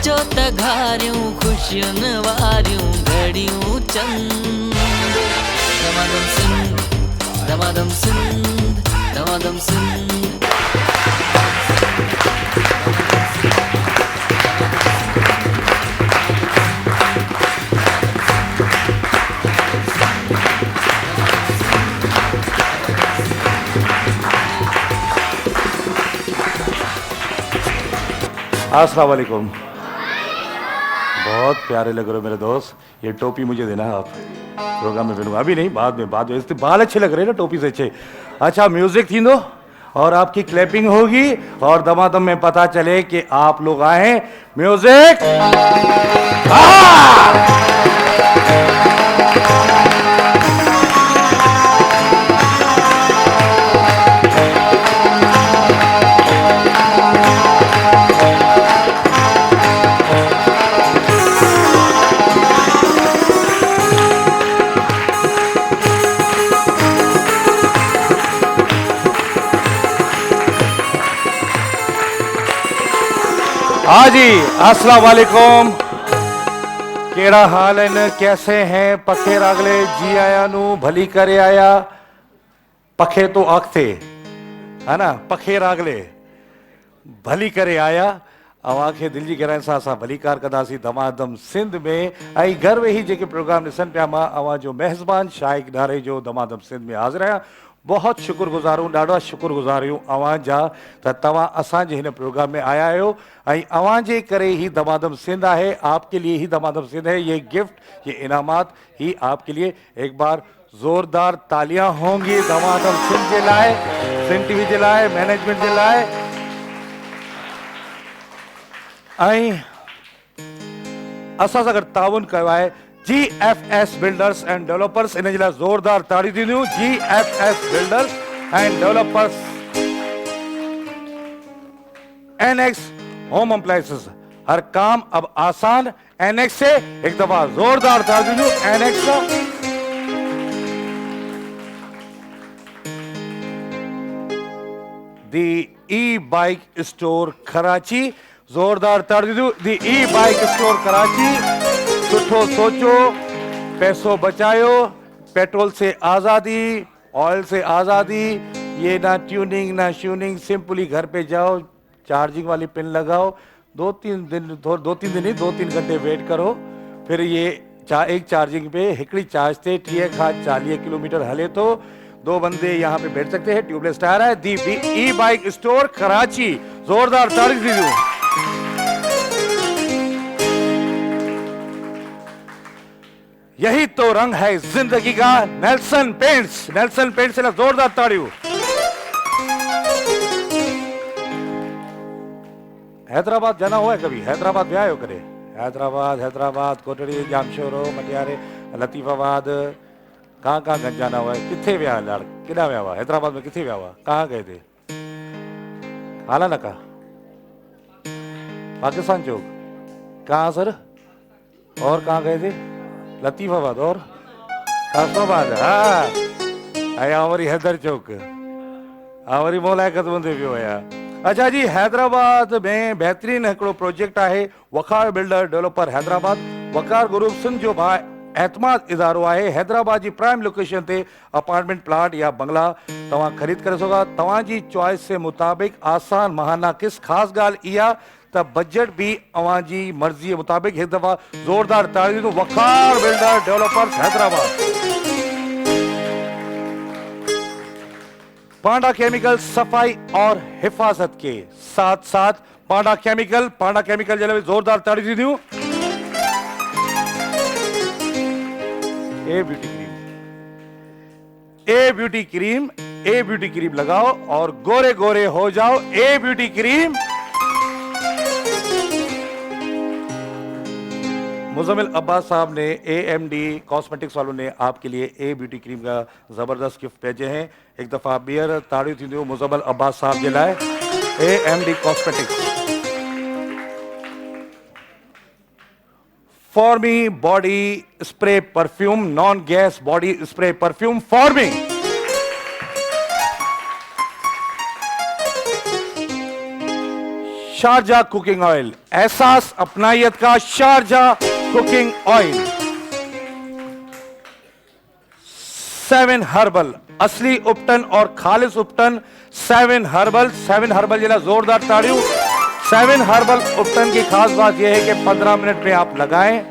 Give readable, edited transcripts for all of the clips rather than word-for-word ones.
अचो त घारियूं ख़ुशियुनि वारियूं घड़ियूं चंद दमादम सिंध दमादम सिंध दमादम सिंध। अस्सलाम वालेकुम। बहुत प्यारे लग रहे हो मेरे दोस्त। ये टोपी मुझे देना आप प्रोग्राम में पहनूंगा, अभी नहीं, बाद में इससे बाल अच्छे लग रहे हैं ना टोपी से अच्छे। अच्छा म्यूजिक थी दो और आपकी क्लैपिंग होगी और दमादम में पता चले कि आप लोग आए हैं। म्यूजिक हाँ जी, अस्सलाम वालेकुम। केड़ा हाल है न, कैसे हैं पखे रागले जी आया नू भली करे आया। पखे तो आख थे है ना, पखे रागले भली करे आया। अवां खे दिल जी गहराई सां असां भली कार कंदासीं दमादम सिंध में। ऐं घर वेही जेके प्रोग्राम ॾिसनि पिया, मां अवां जो मेज़बान शाइक नारे जो दमादम सिंध में हाज़िर आहियां। बहुत शुक्रगुज़ार हूँ, ॾाढा शुक्रगुज़ार आहियूं अवां जा त तव्हां असांजे हिन प्रोग्राम में आया आहियो। ऐं अवां जे करे ही दमादम सिंध आहे, आपके लिए ही दमादम सिंध है। ये गिफ्ट, ये इनामात ही आपके लिए। एक बार ज़ोरदार तालियां होंगी दमादम सिंध जे लाइ, सिंध टीवी जे लाइ, मैनेजमेंट जे लाइ। ऐं असां सां गॾु ताउन कयो आहे GFS बिल्डर्स एंड डेवलपर्स। इन जे लाइ ज़ोरदार ताड़ी थींदियूं। GFS builders and developers, NX home appliances, हर काम अब आसान NX से। एक दफा जोरदार ताड़ी दीजिए NX का। दी ई-बाइक स्टोर कराची, जोरदार ताड़ी दीजिए दी ई-बाइक स्टोर कराची। सुठो सोचो, पैसो बचायो, पेट्रोल से आज़ादी, ऑयल से आज़ादी। ये ना ट्यूनिंग ना श्यूनिंग, सिंपली घर पे जाओ, चार्जिंग वाली पिन लगाओ, 2-3 घंटे वेट करो, फिर ये एक चार्जिंग पे हिकड़ी चार्ज थे 30 खां 40 किलोमीटर हले तो। 2 बंदे यहाँ पे बैठ सकते हैं, ट्यूबलेस टायर है। दी ई-बाइक स्टोर कराची, जोरदार तारीफ दीजिए। यही तो रंग है जिंदगी का, नेल्सन पेंट्स। नेल्सन पेंट्स से जोरदार ताड़ियों। हैदराबाद जाना हुआ है कभी? हैदराबाद में आए हो करे? हैदराबाद कोटड़ी, जामशोरो, मटियारे, लतीफाबाद, कहाँ जाना हुआ है? किथे व्या लाड़, किना व्या हुआ? हैदराबाद में किथे व्या हुआ? कहाँ गए थे? हाला ना कहा, पाकिस्तान चौक। कहाँ सर? और कहाँ गए थे? लतीफाबाद और कासमाबाद। हाँ, हमारी हैदर चौक, हमारी मौलाकत बंदे भी होया। अच्छा जी, हैदराबाद में बेहतरीन हिकिड़ो प्रोजेक्ट आहे वकार बिल्डर डेवलपर हैदराबाद। वकार ग्रुप सिंध जो एतमाद इदारो आहे। हैदराबाद जी प्राइम लोकेशन ते अपार्टमेंट, प्लाट या बंगला तव्हां ख़रीद करे सघो। तव्हां जी चॉइस से मुताबिक आसान महाना किस्त। ख़ासि ॻाल्हि इहा त बजट भी अवां जी मर्ज़ी जे मुताबिक। एक दफ़ा ज़ोरदार ताड़ी दो वकार बिल्डर डेवलपर्स हैदराबाद। पांडा केमिकल सफाई और हिफाजत के साथ साथ पांडा केमिकल जले जोरदार ताड़ी दीजिए। ए ब्यूटी क्रीम लगाओ और गोरे गोरे हो जाओ। ए ब्यूटी क्रीम। मुजम्मिल अब्बास साहब ने AMD कॉस्मेटिक्स वालों ने आपके लिए ए ब्यूटी क्रीम का जबरदस्त गिफ्ट भेजे हैं। एक दफा बियर ताड़ी थी मुजम्मिल अब्बास साहब के लाए। AMD कॉस्मेटिक्स फॉर्मी body spray perfume, non gas body spray perfume फॉर्मी। शारजा कुकिंग ऑयल, एहसास अपनायत का शारजा कुकिंग ऑयल। 7 हर्बल, असली उपटन और खालिस उपटन 7 हर्बल। 7 हर्बल जरा जोरदार ताड़ियों। 7 हर्बल उपटन की खास बात यह है कि 15 मिनट में आप लगाएं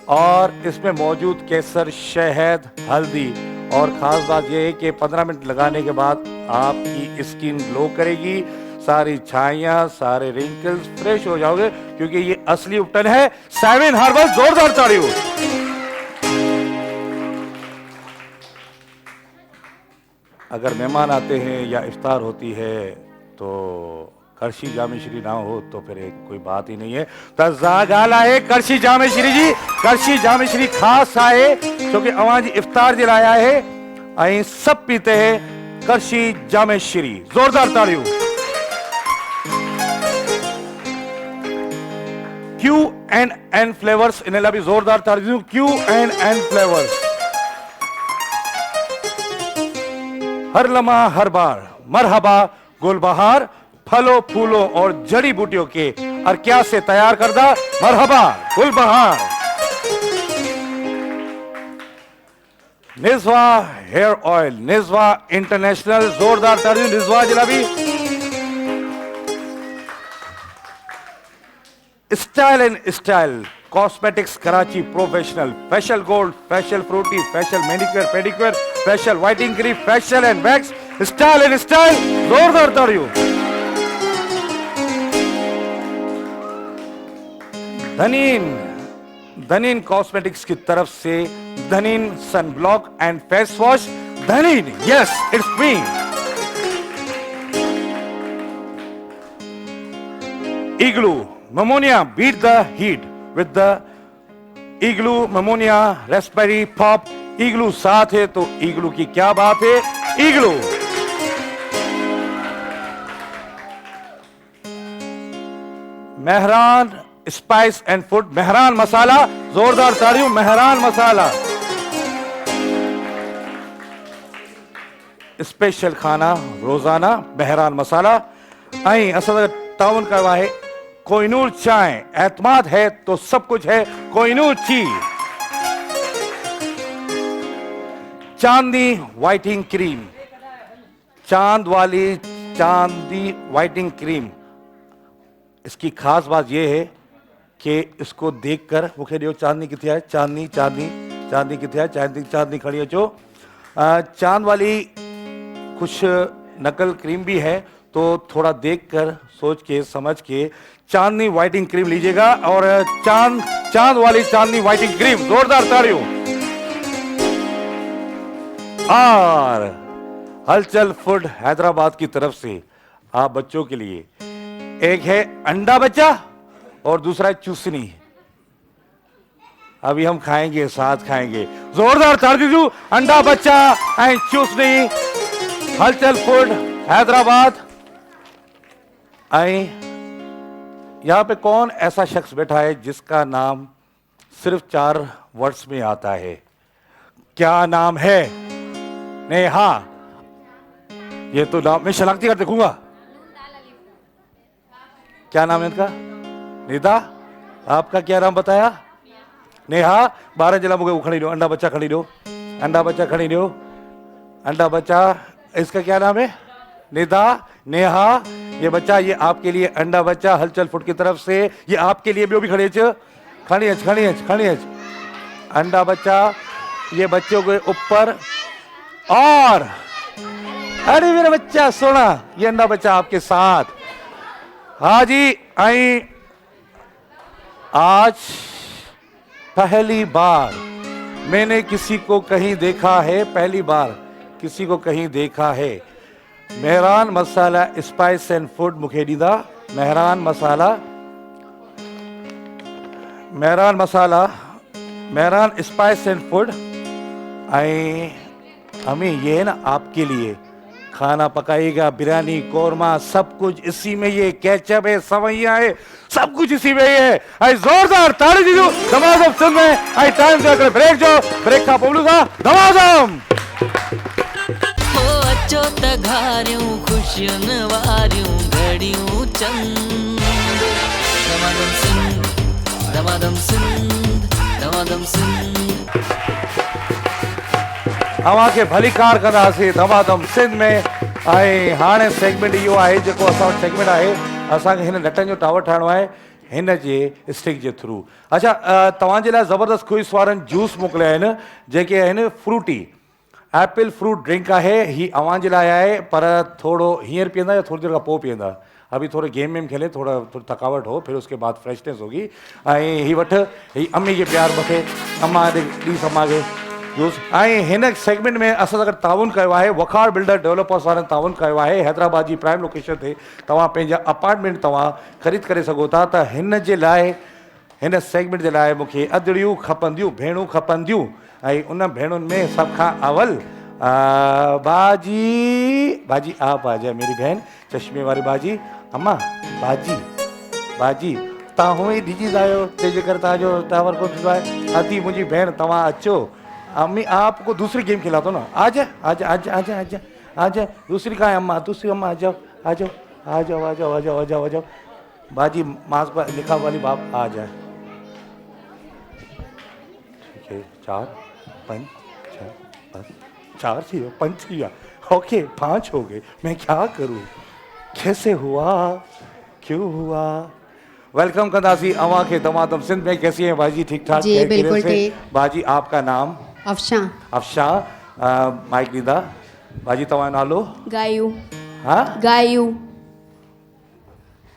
और इसमें मौजूद केसर, शहद, हल्दी, और खास बात यह है कि 15 मिनट लगाने के बाद आपकी स्किन ग्लो करेगी, सारी छाइयां, सारे रिंकल्स फ्रेश हो जाओगे, क्योंकि ये असली उपटन है 7 हर्बल। जोरदार ताड़ियों। अगर मेहमान आते हैं या इफ्तार होती है तो करशी जामे श्री ना हो तो फिर एक कोई बात ही नहीं है। तो जागाला है करशी जामे श्री जी, करशी जामे श्री खास आए क्योंकि अवाज इफ्तार दिलाया है। आई सब पीते हैं करशी जामे श्री। जोरदार ताड़ियों। Q&N फ्लेवर्स, इन्हें भी जोरदार ताड़ियों। Q&N फ्लेवर्स, हर लम्हा हर बार मरहबा गुलबहार, फलों फूलों और जड़ी बूटियों के अरकिया से तैयार करदा मरहबा Gulbahar. Nizwa hair oil, Nizwa international. जोरदार ताड़ियों। निज़वा जलाबी। Style and style cosmetics Karachi professional, facial gold, facial fruity, facial manicure pedicure, facial whitening cream, facial and wax. Style and style. जोरदार ताड़ियों। धनीन कॉस्मेटिक्स की तरफ से धनीन sun block and face wash. धनीन, यस इट्स मी। इग्लू ममोनिया, beat the heat with the Igloo ममोनिया रेस्पिरेटरी पॉप। इग्लू साथ है तो इग्लू की क्या बात है। Igloo. Mehran spice and food, Mehran masala. जोरदार ताड़ियों। मेहरान मसाला, स्पेशल खाना रोजाना मेहरान मसाला। आई असल टाउन का है कोहिनूर चाय, एतमाद है तो सब कुछ है कोहिनूर ची। चांदी व्हाइटनिंग क्रीम, चांद वाली चांदी व्हाइटनिंग क्रीम। इसकी खास बात यह है कि इसको देखकर वो कह रही हो चांदनी कितनी है, चांदनी चांदनी चांदनी कितनी है, चांदनी खड़ी है जो चांद वाली कुछ नकल क्रीम भी है, तो थोड़ा देखकर सोच के समझ के चांदनी व्हाइटनिंग क्रीम लीजिएगा। और चांद वाली चांदनी व्हाइटनिंग क्रीम। जोरदार ताड़ियों। और हलचल फूड हैदराबाद की तरफ से आप बच्चों के लिए एक है अंडा बच्चा और दूसरा है चूसनी। अभी हम खाएंगे, साथ खाएंगे। जोरदार ताड़ी दीजिए। अंडा बच्चा एंड चूसनी, हलचल फूड हैदराबाद। आई यहां पे कौन ऐसा शख्स बैठा है जिसका नाम सिर्फ 4 वर्ड्स में आता है? क्या नाम है? नेहा। ये तो नाम मैं शनाख्ती कर देखूंगा। क्या नाम है इनका? निदा। आपका क्या नाम बताया? नेहा। 12 जिला मुझे खड़ी लो। अंडा बच्चा खड़ी लो। अंडा बच्चा खड़ी लो। अंडा बच्चा। इसका क्या नाम है? निदा। नेहा। ये बच्चा, ये आपके लिए अंडा बच्चा हलचल फुट की तरफ से। ये आपके लिए भी खड़े खड़ी अंडा बच्चा ये बच्चों के ऊपर। और अरे मेरा बच्चा सोना, ये अंडा बच्चा आपके साथ। हाँ जी। आई आज पहली बार मैंने किसी को कहीं देखा है, पहली बार किसी को कहीं देखा है। Mehran masala spice and food मुखेदीदा। Mehran masala, Mehran masala, Mehran spice and food. आई हमें ये है ना आपके लिए खाना पकाएगा, बिरयानी, कोरमा, सब कुछ इसी में। ये केचप है, सवैया है, सब कुछ इसी में ही है। आई जोरदार ताड़ी दीजिए। दमादम सुन में आई टाइम से ब्रेक जो ब्रेक का बोलूंगा। दमादम हो अचो त घारियूं खुशियुनि वारियूं घड़ियूं चंद। दमादम सिंध दमादम सिंध दमादम सिंध। अवांखे भली कार कंदासीं दमादम सिंध में। ऐं हाणे सेगमेंट इहो आहे जेको असां वटि सेगमेंट आहे, असांखे हिन नटनि जो टावर ठाहिणो आहे हिन जे स्टिक जे थ्रू। अच्छा, तव्हांजे लाइ ज़बरदस्त क्विज़ वारनि जूस मोकिलिया आहिनि जेके आहिनि फ्रूटी एप्पल फ्रूट ड्रिंक आहे। ही अवां जे लाइ आहे, पर थोरो हींअर पीअंदा या थोड़ी देर खां पोइ पीअंदा? अभी थोड़े गेम वेम खेले, थोड़ी थकावट हो, फिर उसके बाद फ्रेशनेस होगी। ऐं ही वठ, ही अम्मी के प्यार मूंखे, अम्मा ॾीस अम्मा खे जूस। ऐं हिन सेगमेंट में असां सां गॾु ताउन कयो आहे वखार बिल्डर डेवलपर्स वारनि ताउन कयो आहे। हैदराबाद जी प्राइम लोकेशन ते तव्हां पंहिंजा अपार्टमेंट तव्हां ख़रीद करे सघो था। त हिन जे लाइ, हिन सेगमेंट जे लाइ मूंखे अदड़ियूं खपंदियूं, भेणूं खपंदियूं। ऐं उन भेणुनि में सभ खां अवल बाजी, बाजी आप आ जाए मेरी बहन, चश्मे वारी बाजी। अम्मा बाजी, बाजी तव्हां हुए डिजीज आयो तंहिंजे करे तव्हांजो टावर कोन थींदो आहे। आती मुंहिंजी भेण तव्हां अचो। अम्मी आपको दूसरी गेम खिलाता हूं ना, आजा आजा आजा आजा आजा आजा। दूसरी कहाँ है अम्मा? दूसरी अम्मा आ जाओ आ जाओ आ जाओ आ जाओ आ जाओ आ जाओ आ जाओ। बाजी मास्क पर लिखा वाली बाप आ जाए। ठीक है, 4 5 6 बस 4 थी गया, 5 थी गया, ओके 5 हो गए। मैं क्या करूं, कैसे हुआ, क्यों हुआ? वेलकम कंदासी अवां के दमादम सिंध में। कैसी हैं बाजी? ठीक ठाक? जी बिल्कुल ठीक। बाजी आपका नाम? अफशा। अफशा। माइक ॾींदा बाजी, तव्हां नालो? गायू। हाँ गायू।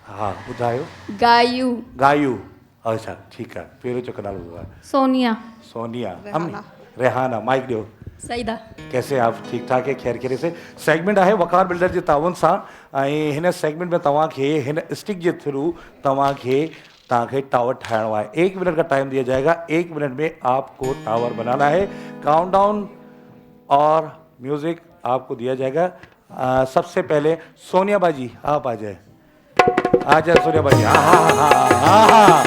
हाँ ॿुधायो। गायू। गायू, अच्छा ठीकु आहे। पहिरियों चक्कर नालो ॿुधायो। सोनिया। सोनिया। अम्मी रेहाना। माइक ॾियो। सईदा। कैसे आप? ठीक ठाक है, खैर खैर से। सेगमेंट आहे वकार बिल्डर जे ताउन सां। ऐं हिन सेगमेंट में तव्हांखे हिन स्टिक के थ्रू तव्हांखे टावर ठाहिणो आहे। 1 मिनट का टाइम दिया जाएगा। 1 मिनट में आपको टावर बनाना है। काउंटडाउन और म्यूजिक आपको दिया जाएगा। सबसे पहले सोनिया बाजी आप आ जाए, आ जाए सोनिया बाजी। हाँ हाँ हाँ हाँ हाँ,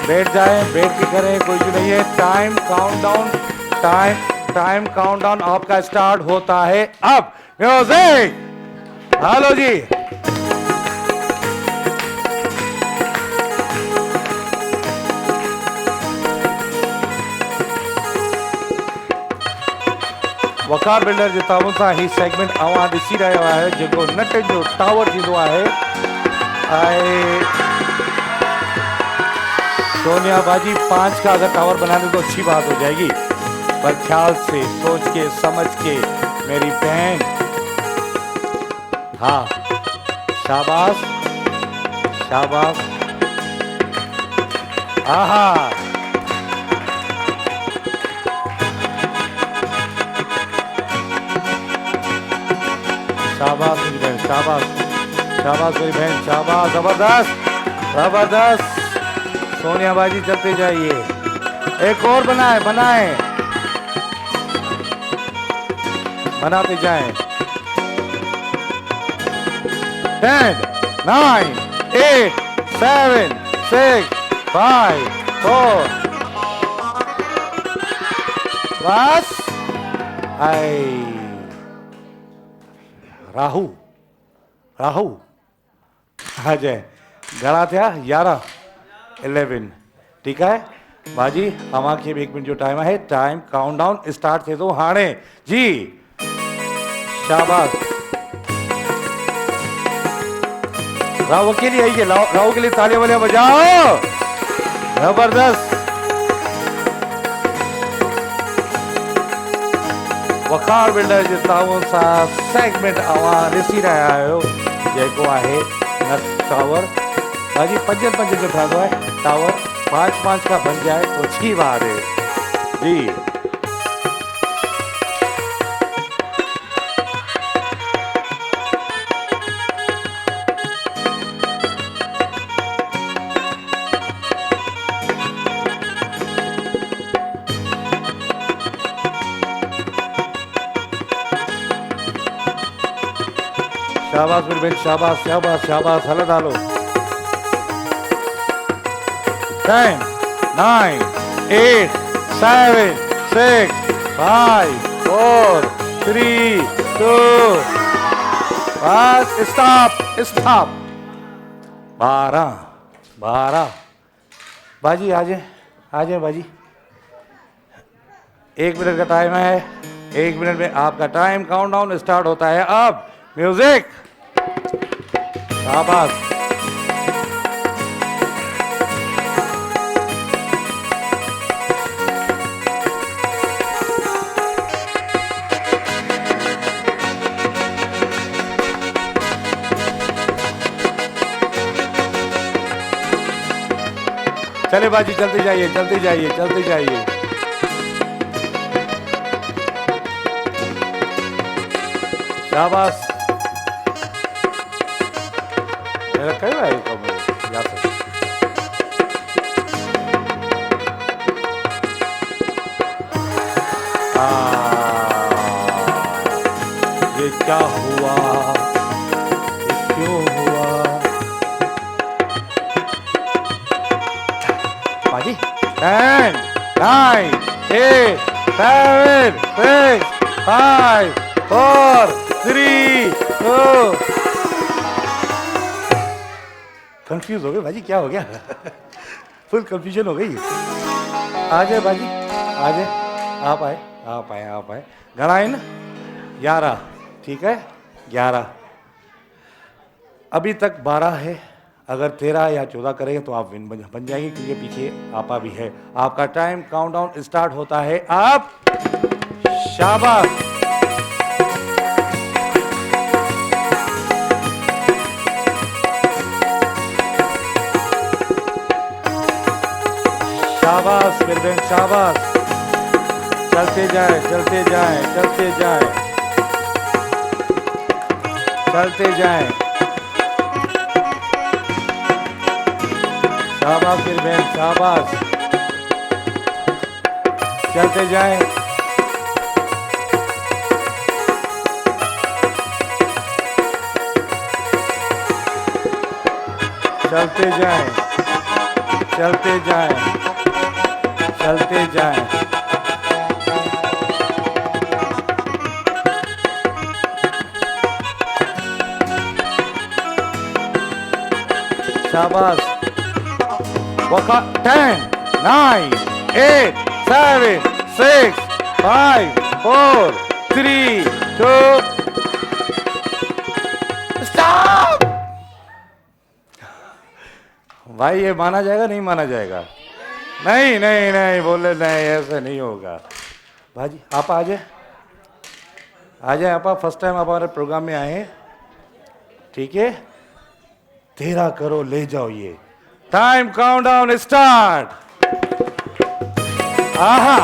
बैठ जाए, बैठ के करें, कोई भी नहीं है। टाइम काउंटडाउन, टाइम काउंटडाउन आपका स्टार्ट होता है अब। म्यूजिक। हेलो जी, वकार बिल्डर जे ताउन सां ही सेगमेंट अवां ॾिसी रहियो आहे जेको नटनि जो टावर थींदो आहे। ऐं सोनिया बाजी 5 का अगर टावर बनाने तो अच्छी बात हो जाएगी, पर ख्याल से, सोच के, समझ के मेरी बहन। हाँ शाबाश शाबाश। आहा, शाबाश मेरी बहन, शाबाश शाबाश मेरी बहन, शाबाश। जबरदस्त जबरदस्त। सोनिया बाजी चलते जाइए, एक और बनाए बनाए, बनाते जाएं। 10 9 8 7 6 5 4 बस। आई राहू राहू आ जाए। घणा थिया? 11 11। ठीक है बाजी, अवांखे 1 मिनट जो टाइम है। टाइम काउंटडाउन स्टार्ट थे तो हाणे जी। शाबाश। राहू के लिए आइए, राहू के लिए तालियां वालियां बजाओ। जबरदस्त। वकार बिल्डर जे ताउन सां सेगमेंट अवां ॾिसी रहिया आहियो जेको आहे नट टावर। बाजी 5 जो ठहंदो आहे टावर। 5 का बन जाए तो अच्छी बात है जी। शाबाश मेरी बहन, शाबाश शाबाश शाबाश। हल डालो। 10 9 8 7 6 5 4 3 2 बस। Stop stop. 12 12 बाजी आ जाए बाजी। 1 मिनट का टाइम है। 1 मिनट में आपका टाइम काउंटडाउन स्टार्ट होता है। अब म्यूजिक। शाबाश। चले बाजी, चलते जाइए चलते जाइए चलते जाइए। शाबाश। मेरा कई बार याद है। ये क्या हुआ, ये क्यों हुआ? बाजी 10 9 8 7 6 5 4 3 2। कंफ्यूज हो गए बाजी, क्या हो गया? फुल कंफ्यूजन हो गई। आ जाए बाजी, आ जाए। आप आए आप आए आप आए। घड़ा है ना 11, ठीक है 11। अभी तक 12 है। अगर 13 या 14 करेंगे तो आप विन बन जाएंगे, क्योंकि पीछे आपा भी है। आपका टाइम काउंटडाउन स्टार्ट होता है। आप शाबाश। शाबाश मेरे बहन, शाबाश। चलते जाए चलते जाए चलते जाए चलते जाए। शाबाश मेरी बहन, शाबाश। चलते जाए। चलते जाए चलते जाए चलते जाए। शाबाश। वक़्त 10 9 8 7 6 5 4 3 2 स्टॉप। भाई ये माना जाएगा नहीं माना जाएगा? नहीं नहीं नहीं बोले नहीं, ऐसे नहीं होगा। भाजी आप आ जाए आ जाए। आप फर्स्ट टाइम आप हमारे प्रोग्राम में आए हैं, ठीक है। 13 करो, ले जाओ ये। Time countdown start. आहा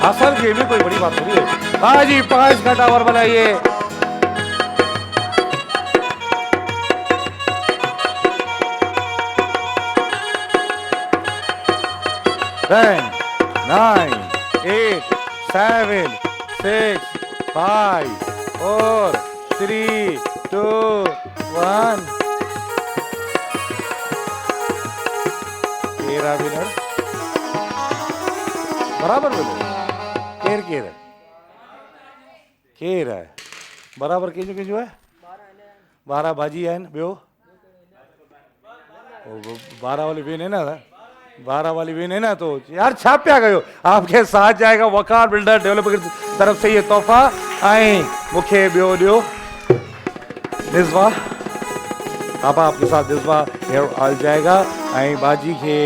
असल गेम में कोई बड़ी बात थोड़ी है। बाजी 5 का टावर बनाइए। 10 9 8 7 6 5 4 3 2 1। तेरा विनर बराबर बोलो। केर केर है, केर है बराबर। केजो केजो है 12 बाजी है बियो। 12 वाली विन है ना, 12 वाली विन है ना। तो यार छाप पे आ गए हो। आपके साथ जाएगा वकार बिल्डर डेवलपर की तरफ से ये तोहफा। आई मुखे बियो दियो निस्वा। आप आपके साथ निस्वा हेयर ऑयल जाएगा। आई बाजी के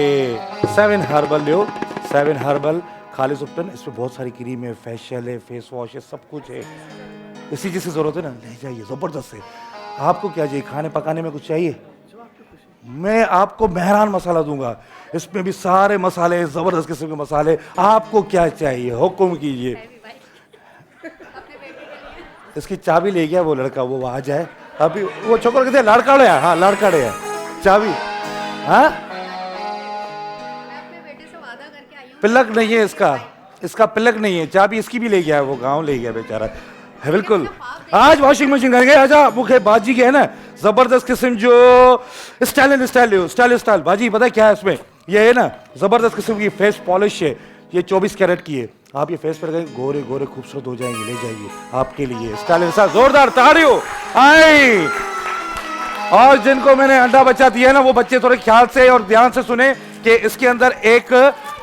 7 हर्बल लियो। 7 हर्बल खालिस उपटन। इसमें बहुत सारी क्रीम है, फेशियल है, फेस वॉश है, सब कुछ है। इसी चीज़ की जरूरत है ना, ले जाइए ज़बरदस्त है। आपको क्या चाहिए? खाने पकाने में कुछ चाहिए? मैं आपको मेहरान मसाला दूंगा। इसमें भी सारे मसाले, जबरदस्त किस्म के मसाले। आपको क्या चाहिए हुक्म कीजिए। इसकी चाबी ले गया वो लड़का, वो आ जाए अभी। वो छोकर कहते लाड़काड़े है, हाँ लाड़काड़े है, चाबी। हाँ पिलक नहीं है इसका, इसका पिलक नहीं है, चाबी इसकी भी ले गया है, वो गांव ले गया बेचारा है। बिल्कुल आज वॉशिंग मशीन करेंगे। अच्छा मुखे बाजी के है ना जबरदस्त किस्म जो स्टाइल बाजी, पता है क्या है इसमें, ये है ना जबरदस्त किस्म की फेस पॉलिश है, ये 24 कैरेट की है। आप ये फेस पर लगाएंगे गोरे गोरे खूबसूरत हो जाएंगे, ले जाइए आपके लिए स्टाइल। जोरदार ताड़ियों आई। और जिनको मैंने अंडा बच्चा दिया है ना, वो बच्चे थोड़े ख्याल से और ध्यान से सुने कि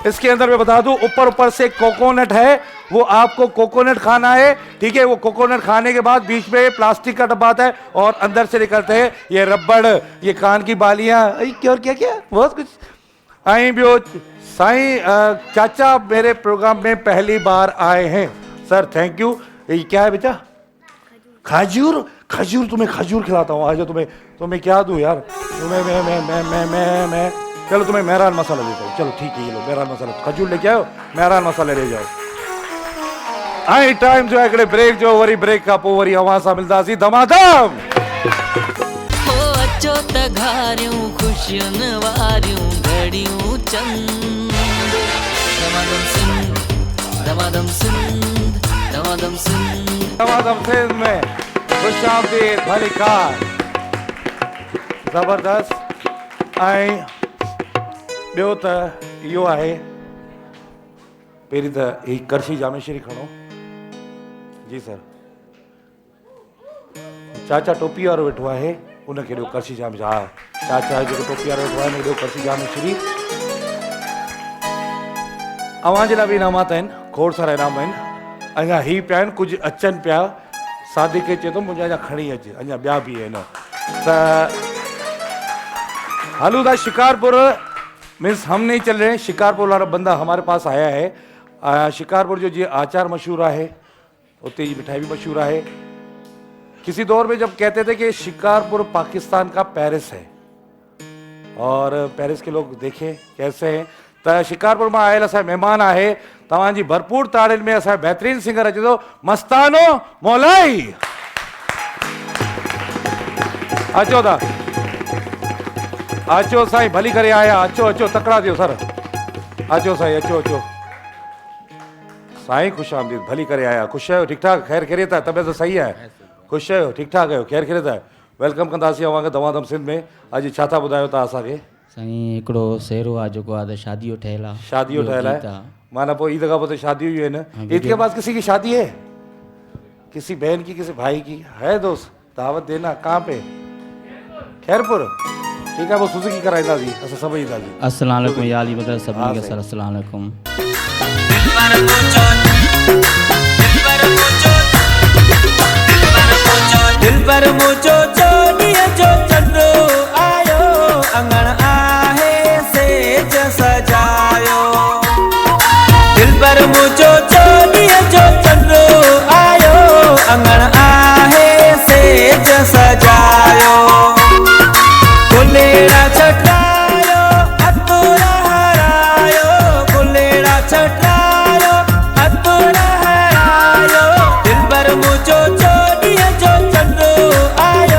इसके अंदर मैं बता दूं ऊपर से कोकोनट है, वो आपको कोकोनट खाना है, ठीक है। वो कोकोनट खाने के बाद बीच में प्लास्टिक का डब्बा आता है और अंदर से निकलते हैं ये रबड़, ये कान की बालियां, क्या क्या बहुत कुछ। आई भी साईं चाचा मेरे प्रोग्राम में पहली बार आए हैं सर, थैंक यू। ये क्या है बेटा? खजूर। तुम्हें खजूर खिलाता हूँ, आज तुम्हें क्या दूं यार, तुम्हें मैं चलो तुम्हें मेहरान मसाला देता हूँ। चलो ठीक है, ये लो मेहरान मसाला, खजूर लेके आओ, मेहरान मसाले ले जाओ। आई टाइम जो है ब्रेक जो वरी ब्रेक का पो वरी आवाज मिलता सी धमाधम। हो अचो त घारियूं खुशियुनि वारियूं घड़ियूं चंद। दमादम सिंध में खुश आमदीद भली कार जबरदस्त। ऐं ॿियो त इहो आहे, पहिरीं त ही करशी जामेश्वरी खणो जी सर। चाचा टोपी वारो वेठो आहे, उनखे ॾियो करशी जामेश्वरी। हा चाचा जेको टोपी वारो वेठो आहे उनखे ॾियो करशी जामेश्वरी। अव्हांजे लाइ बि इनामात आहिनि, खोड़ सारा इनाम आहिनि। अञा ही पिया आहिनि, कुझु अचनि पिया। सादिक चए थो मुंहिंजा अञा खणी अच, अञा ॿिया बि आहिनि। त हलूं था शिकारपुर, मीन्स हम नहीं चल रहे हैं, शिकारपुर वाला बंदा हमारे पास आया है। शिकारपुर जो जी आचार मशहूर है, उतनी जी मिठाई भी मशहूर है। किसी दौर में जब कहते थे कि शिकारपुर पाकिस्तान का पेरिस है, और पेरिस के लोग देखे कैसे हैं। तो शिकारपुर में आयल असा मेहमान है, तवाजी भरपूर ताड़ियुनि में असा बेहतरीन सिंगर अचे तो मस्तानो मौलाई। अचो था, अचो साईं भली करे आया, अचो तकड़ा दियो सर, अचो साईं अचो साईं, खुश आमदीद भली करे आया। खुश आहियो? ठीक ठाक? खैर खैरियत है? तबियत सही है? खुश आहियो? ठीक ठाक आहियो? खैर खैरियत है? वेलकम कंदासीं अव्हांखे दमादम सिंध में। अॼु छा था ॿुधायो तव्हां असांखे? साईं हिकिड़ो सेरो आहे जेको आहे त शादियो ठहियल आहे। शादियो ठहियल आहे, माना पोइ ईद खां पोइ शादियूं ही आहिनि। ईद के बाद किसी की शादी है? किसी बहन की, किसी भाई की है? दोस्त दावत देना। कहाँ पे? खैरपुर। ठीक है, वो सुजुकी कराईंदासीं, असां सभु ईंदासीं। अस्सलाम वालेकुम याली मदद सभिनी खे अस्सलाम वालेकुम। दिल पर मुझो चोड़िया जो चंदो आयो, अंगण आहे सेज सजायो। दिल पर मुझो चोड़िया जो चंदो आयो, अंगण आहे सेज सजायो। गुलेड़ा छटायो अतुरा हरायो, गुलेड़ा छटायो अतुरा हरायो। दिल पर मुझो चोड़िया जो चंदो आयो,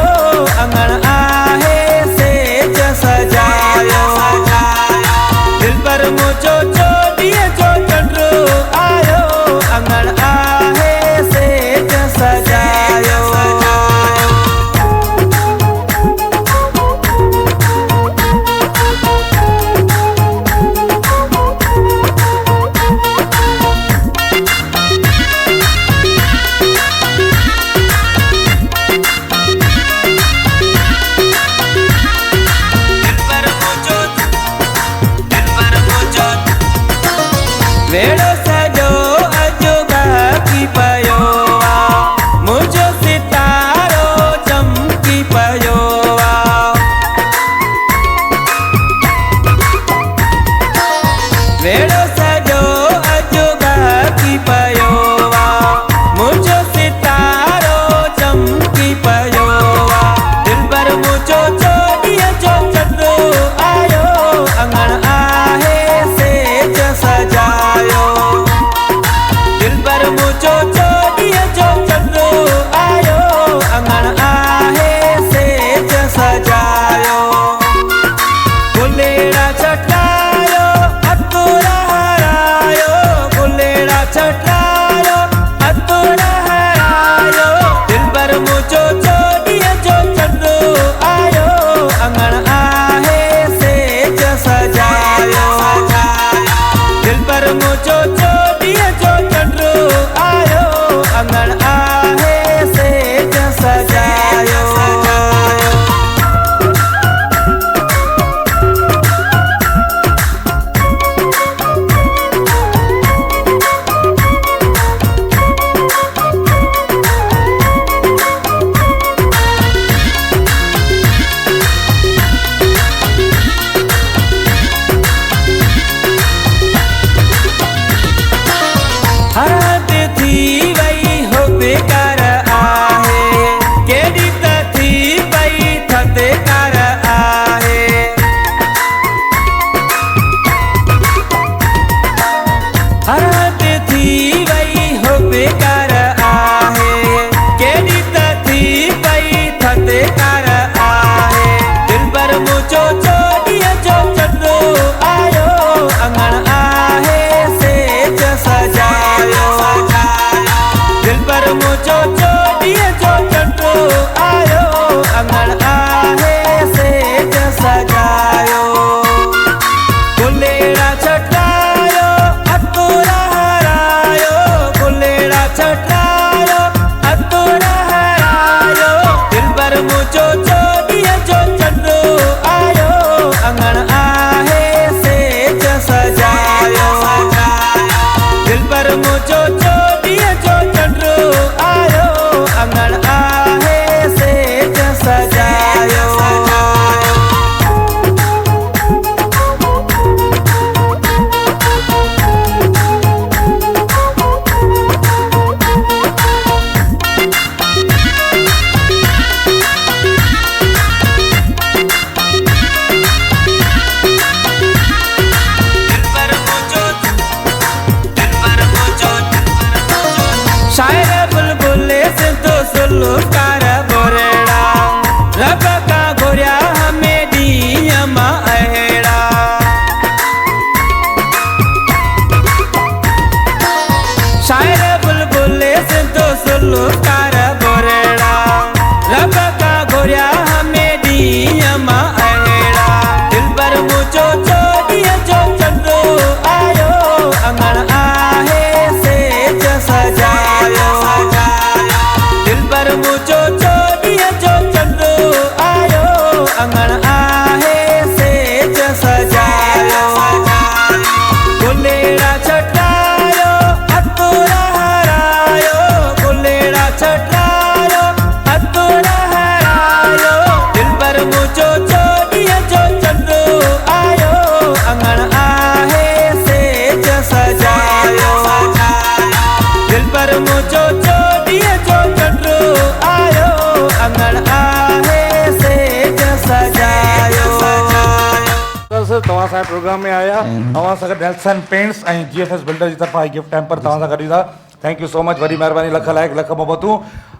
असांजे प्रोग्राम में आया अवां सां गॾु नेल्सन पेंट्स ऐं जीएफएस बिल्डर जी तरफ़ां गिफ्ट टैम्पर तव्हां सां गॾु ईंदा थैंक यू सो मच वॾी महिरबानी लख लाइक लख मोहबतूं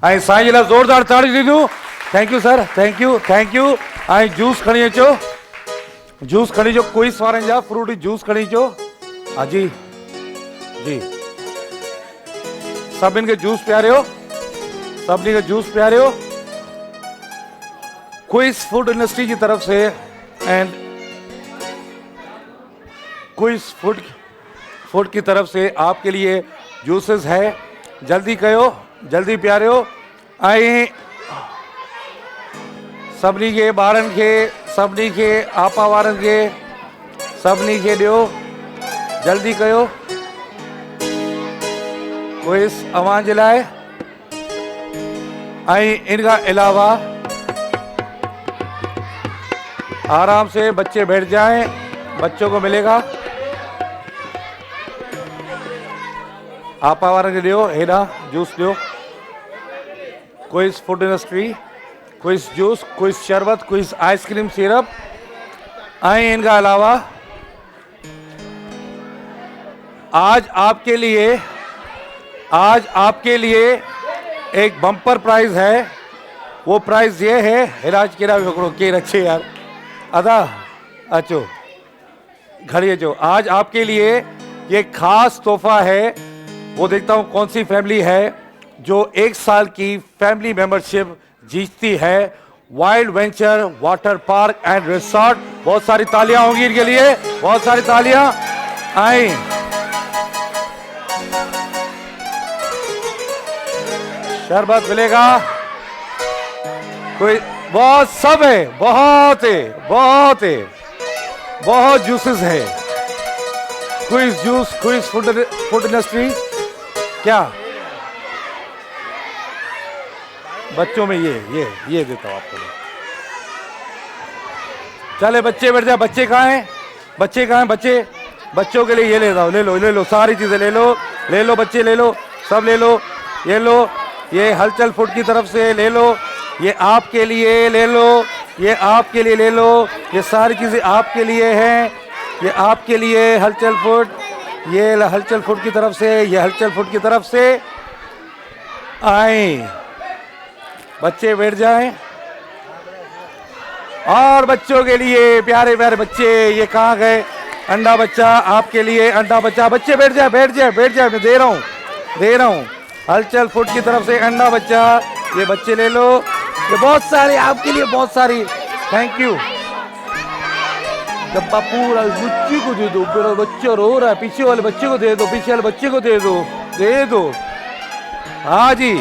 ऐं साईं जे लाइ ज़ोरदार ताड़ी ॾींदियूं thank you sir thank you ऐं जूस खणी अचो जूस खणी अचो क्विज़ वारनि जा फ्रूट जूस खणी अचो हा जी जी सभिनि खे जूस पियारियो सभिनी खे जूस पियारियो क्विज़ फूड इंडस्ट्री की तरफ से एंड क्विज़ फूड की तरफ से आपके लिए जूसेस है जल्दी कयो जल्दी पियारियो ऐं सभिनी खे ॿारनि खे सभिनी खे आपा वारनि खे सभिनी खे ॾियो जल्दी कयो क्विज़ अवां जे लाइ ऐं इनका अलावा आराम से बच्चे बैठ जाएं बच्चों को मिलेगा आपा वारनि खे ॾियो हेॾा जूस ॾियो quiz food industry quiz juice quiz शरबत क्विज़ आइसक्रीम सिरप ऐं इनका अलावा आज आपके लिए एक बम्पर प्राइज है वो प्राइज ये है हिराज केरा भी पकड़ो केर अच्छे यार अदा अचो घड़ी अचो आज आपके लिए ये खास तोहफा है वो देखता हूँ कौन सी फैमिली है जो 1 साल की फैमिली मेंबरशिप जीतती है wild venture water park and resort बहुत सारी तालियां होंगी इनके लिए बहुत सारी तालियां आई शरबत मिलेगा कोई बहुत सब है बहुत जूसेस है quiz juice quiz food industry क्या बच्चों में ये देता हूँ आपको चले बच्चे बैठ जाए बच्चे कहाँ हैं बच्चों के लिए ये लेता हूँ ले लो सारी चीजें ले लो बच्चे ले लो सब ले लो ये हलचल फूड की तरफ से ले लो ये आपके लिए ले लो ये आपके लिए ले लो ये सारी चीजें आपके लिए हैं ये आपके लिए हलचल फूड ये हलचल फूड की तरफ से ये हलचल फूड की तरफ से आए बच्चे बैठ जाएं और बच्चों के लिए प्यारे प्यारे बच्चे ये कहाँ गए अंडा बच्चा आपके लिए अंडा बच्चा बच्चे बैठ जाए मैं दे रहा हूँ हलचल फूड की तरफ से अंडा बच्चा ये बच्चे ले लो ये बहुत सारे आपके लिए बहुत सारी थैंक यू डब्बा पूरा बच्चे को दे दो मेरा बच्चा रो रहा है पीछे वाले बच्चे को दे दो पीछे वाले बच्चे को दे दो हाँ जी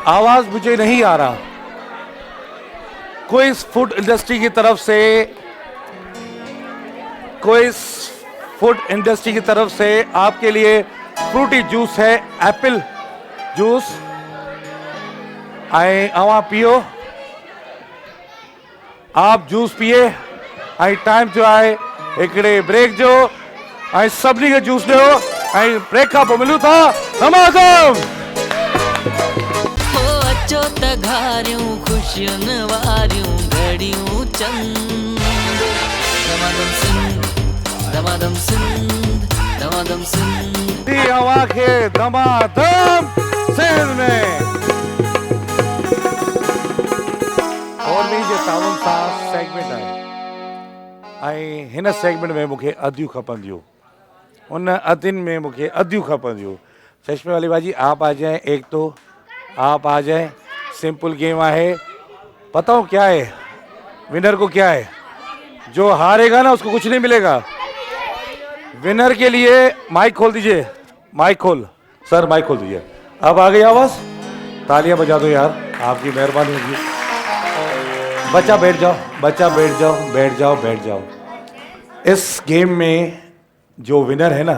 आवाज मुझे नहीं आ रहा क्विज़ फूड इंडस्ट्री की तरफ से आपके लिए फ्रूटी जूस है एप्पल जूस ऐं अवां पियो आप जूस पिए ऐं टाइम जो आहे हिकिड़े ब्रेक जो ऐं सभिनी खे जूस ॾियो ऐं ब्रेक खां पोइ मिलूं था तमाम अचो त घारियूं ख़ुशियुनि वारियूं घड़ियूं चंद दमादम सिंध हवा खे दमादम सिंध में और भी जे ताउन सां सेगमेंट आहे ऐं हिन सेगमेंट में मूंखे अदियूं खपंदियूं उन अदियुनि में मूंखे अदियूं खपंदियूं चश्मे वाली बाजी आप आ जाए एक तो आप आ जाए सिंपल गेम है पता हो क्या है विनर को क्या है जो हारेगा ना उसको कुछ नहीं मिलेगा विनर के लिए माइक खोल दीजिए माइक खोल दीजिए अब आ गई आवाज तालियां बजा दो यार आपकी मेहरबानी होगी बच्चा बैठ जाओ इस गेम में जो विनर है ना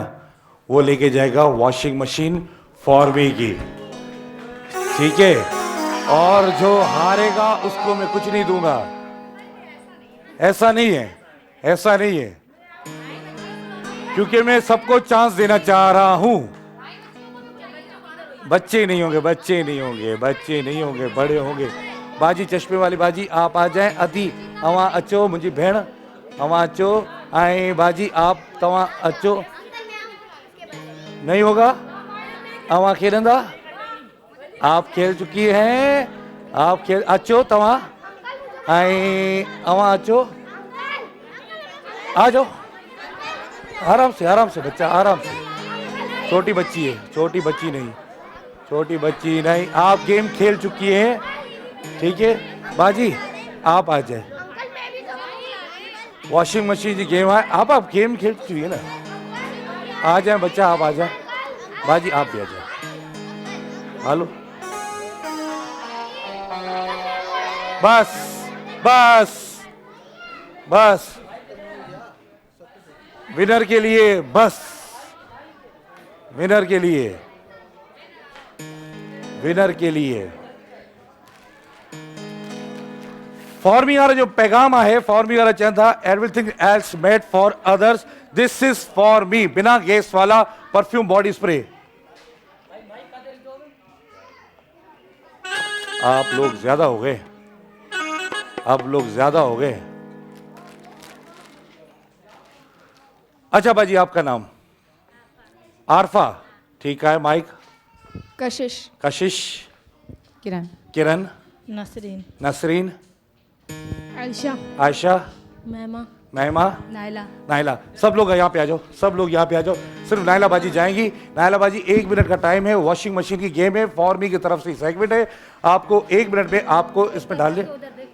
वो लेके जाएगा वॉशिंग मशीन फॉर्मी की ठीक है और जो हारेगा उसको मैं कुछ नहीं दूंगा ऐसा नहीं है क्योंकि मैं सबको चांस देना चाह रहा हूं बच्चे नहीं होंगे बड़े होंगे बाजी चश्मे वाली बाजी आप आ जाए अदी अवां अचो मुझी भेण अवां अचो ऐं बाजी आप तव्हां अचो नहीं होगा अवां खेॾंदा आप खेल चुकी हैं आप खेल अचो तव्हां ऐं अवां अचो आ जाओ आराम से बच्चा आराम से छोटी बच्ची है छोटी बच्ची नहीं आप गेम खेल चुकी हैं ठीक है बाजी आप आ जाए वॉशिंग मशीन की गेम है आप गेम खेल चुकी है ना आ जाए बच्चा आप आ जाए बाजी आप भी आ जाए हेलो बस बस बस विनर के लिए बस विनर के लिए फॉर्मी वाला जो पैगाम है फॉर्मी वाला चवनि था everything else made for others this is for me बिना गैस वाला परफ्यूम बॉडी स्प्रे आप लोग ज्यादा हो गए अच्छा बाजी आपका नाम आरफा ठीक है माइक कशिश किरण नसरीन आयशा महिमा नाइला सब लोग यहाँ पे आ जाओ सिर्फ नाइला बाजी जाएंगी नाइला बाजी 1 मिनट का टाइम है वॉशिंग मशीन की गेम है फॉर्मी की तरफ से सेगमेंट है आपको 1 मिनट में आपको इसमें डालने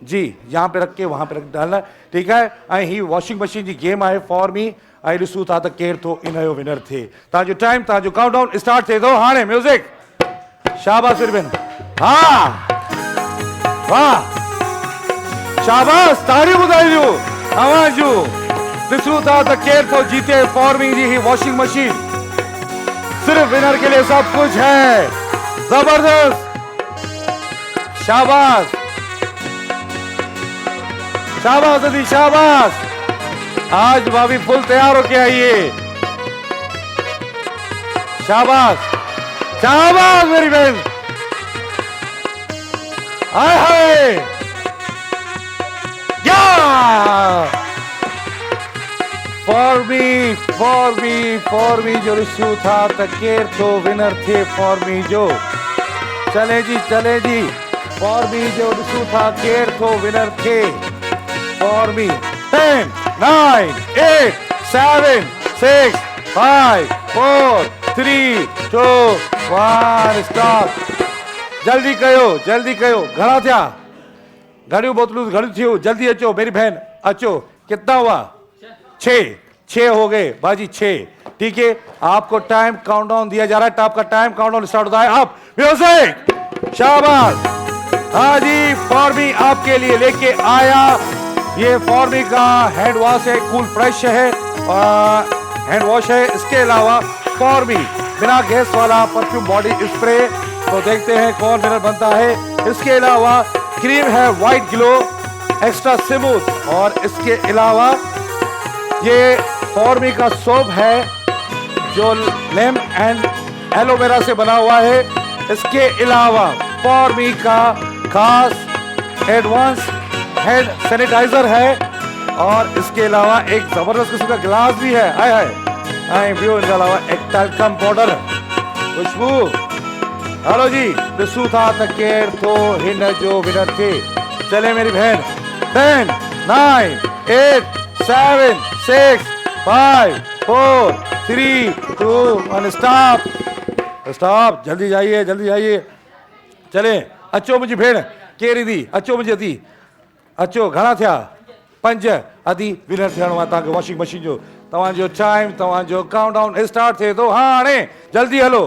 जी यहाँ पे रख के वहां पे रख डालना ठीक है ऐं ही वॉशिंग मशीन की गेम आहे फॉर्मी ऐं ॾिसूं था त केरु थो इन जो विनर थिए तव्हांजो टाइम तव्हांजो काउंटडाउन स्टार्ट थिए थो हाणे म्यूज़िक शाबाश बिरबिन हा वाह शाबाश ताड़ियूं ॿुधाइजो आवाज़ जूं ॾिसूं था त केरु थो जीते फॉर्मी जी ही वॉशिंग मशीन सिर्फ विनर के लिए सब कुछ है जबरदस्त शाबाश शाबाश अदी शाबाश आज भाभी फुल तैयार होके आइए शाबाश शाबाश मेरी बहन हाय हाय या फॉर्मी जो रिश्यू था त केर तो विनर थे फॉर्मी जो चले जी फॉर्मी जो रिश्यू था केर तो विनर थे फॉर्मी 10 9 8 7 6 5 4 3 2 1 स्टॉप जल्दी कयो घणा थिया घणियूं बोतलूं घणियूं थियूं जल्दी अचो मेरी बहन अचो कितना हुआ 6 हो गए बाजी 6 ठीक है आपको टाइम काउंटडाउन दिया जा रहा है आपका टाइम काउंटडाउन स्टार्ट होता है अब म्यूजिक शाबाश हाँ जी फॉर्मी आपके लिए लेके आया ये फॉर्मी का हैंड वॉश है कूल फ्रेश है हैंड वॉश है इसके अलावा फॉर्मी बिना गैस वाला परफ्यूम बॉडी स्प्रे तो देखते हैं कौन विनर बनता है इसके अलावा क्रीम है व्हाइट ग्लो एक्स्ट्रा स्मूथ और इसके अलावा ये फॉर्मी का सोप है जो लेम एंड एलोवेरा से बना हुआ है इसके अलावा फॉर्मी का खास एडवांस हैंड सैनिटाइजर है और इसके अलावा एक जबरदस्त किस्म का गिलास भी है हाय इनके अलावा एक टैल्कम पाउडर खुशबू हेलो जी ॾिसूं था त केर तो हिन जो विनर थे चले मेरी बहन 10 9 8 7 6 5 4 3 2 1 स्टॉप जल्दी जाइए चले अचो मुंहिंजी भेण केरी दी अचो मुंहिंजी अदी अचो घणा थिया 5 अदी विनर थियणो आहे तव्हांखे वॉशिंग मशीन जो तव्हांजो टाइम तव्हांजो काउंटडाउन स्टार्ट थिए थो हाणे जल्दी हलो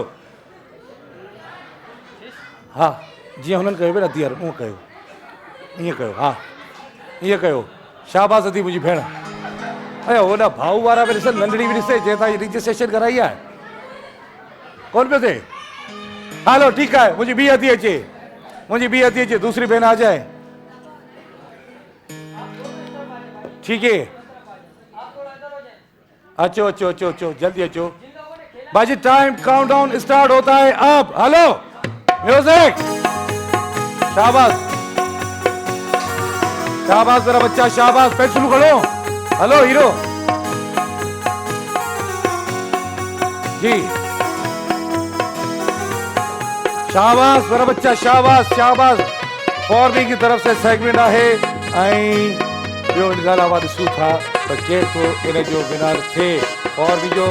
हा जीअं हुननि कयो पिया अदी यार उहो कयो ईअं कयो हा ईअं कयो शाबाश अदी मुंहिंजी भेण अरे होॾा भाऊ वारा बि ॾिसनि नंढड़ी बि ॾिसे चए था रजिस्ट्रेशन कराई आहे कोन पियो थिए हलो ठीकु आहे मुंहिंजी ॿी अदी अचे दूसरी बहन आ जाए ठीक है अचो जल्दी अचो बाजी टाइम काउंटडाउन स्टार्ट होता है अब हेलो म्यूजिक शाबाश मेरा बच्चा शाबाश पेंसिल खड़ो हेलो हीरो जी, शाबाश मेरा बच्चा, शाबाश शाबाश। फॉर्मी की तरफ से सेगमेंट आहे ऐं ॿियो इन ॻाल्हि आवाज़ ॾिसूं था त केरु थो इन जो विनर थिए। फॉर्मी जो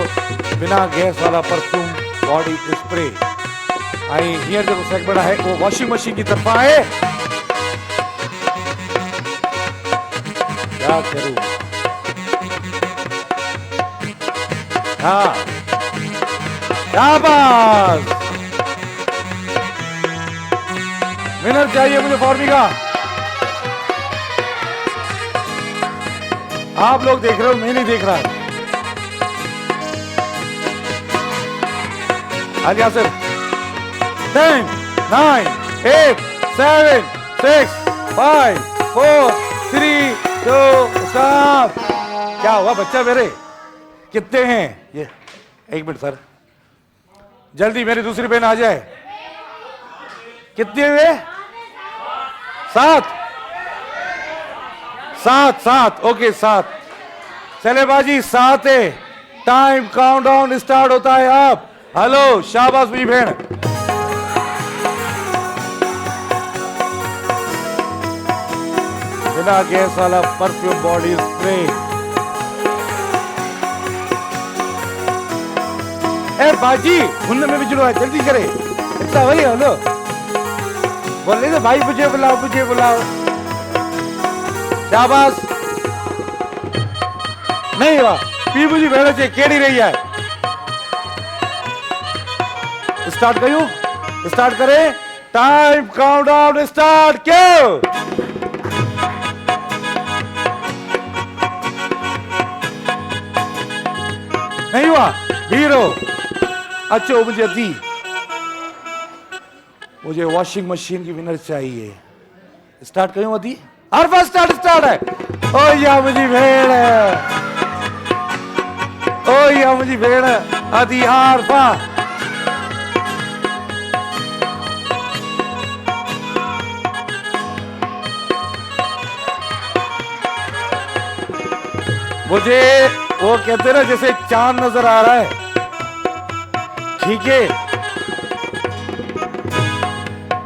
बिना गैस वाला परफ्यूम बॉडी स्प्रे ऐं हींअर जेको सेगमेंट आहे उहो वॉशिंग मशीन की तरफ़ां आहे। क्या करूं? हाँ शाबाश, विनर चाहिए मुझे फॉर्मी का। आप लोग देख रहे हो, मैं नहीं देख रहा। आलिया यासिर 10 9 8 7 6 5 4 3 2 1। क्या हुआ बच्चा मेरे? कितने हैं ये? एक मिनट सर, जल्दी मेरी दूसरी बहन आ जाए। कितने हुए? 7 7 7 ओके 7। चले बाजी 7 है। टाइम काउंटडाउन स्टार्ट होता है अब। हेलो शाबाश मेरी बहन। बिना गैस वाला परफ्यूम बॉडी स्प्रे। ए बाजी हुन में बिजलो है, जल्दी करे। इतना वही हेलो बोल रहे थे भाई, मुझे बुलाओ मुझे बुलाओ। शाबाश। नहीं हुआ पी मुझे भेड़ से केड़ी रही है। स्टार्ट करूं? स्टार्ट करें। टाइम काउंटडाउन स्टार्ट क्यों? नहीं हुआ हीरो। अच्छा मुझे दी, मुझे वॉशिंग मशीन की विनर चाहिए। स्टार्ट करूं अदी? हर बार स्टार्ट है। ओ या मुझे भेड़ है, ओ या मुझे भेड़ अदी आरफा। मुझे वो कहते ना जैसे चांद नजर आ रहा है, ठीक है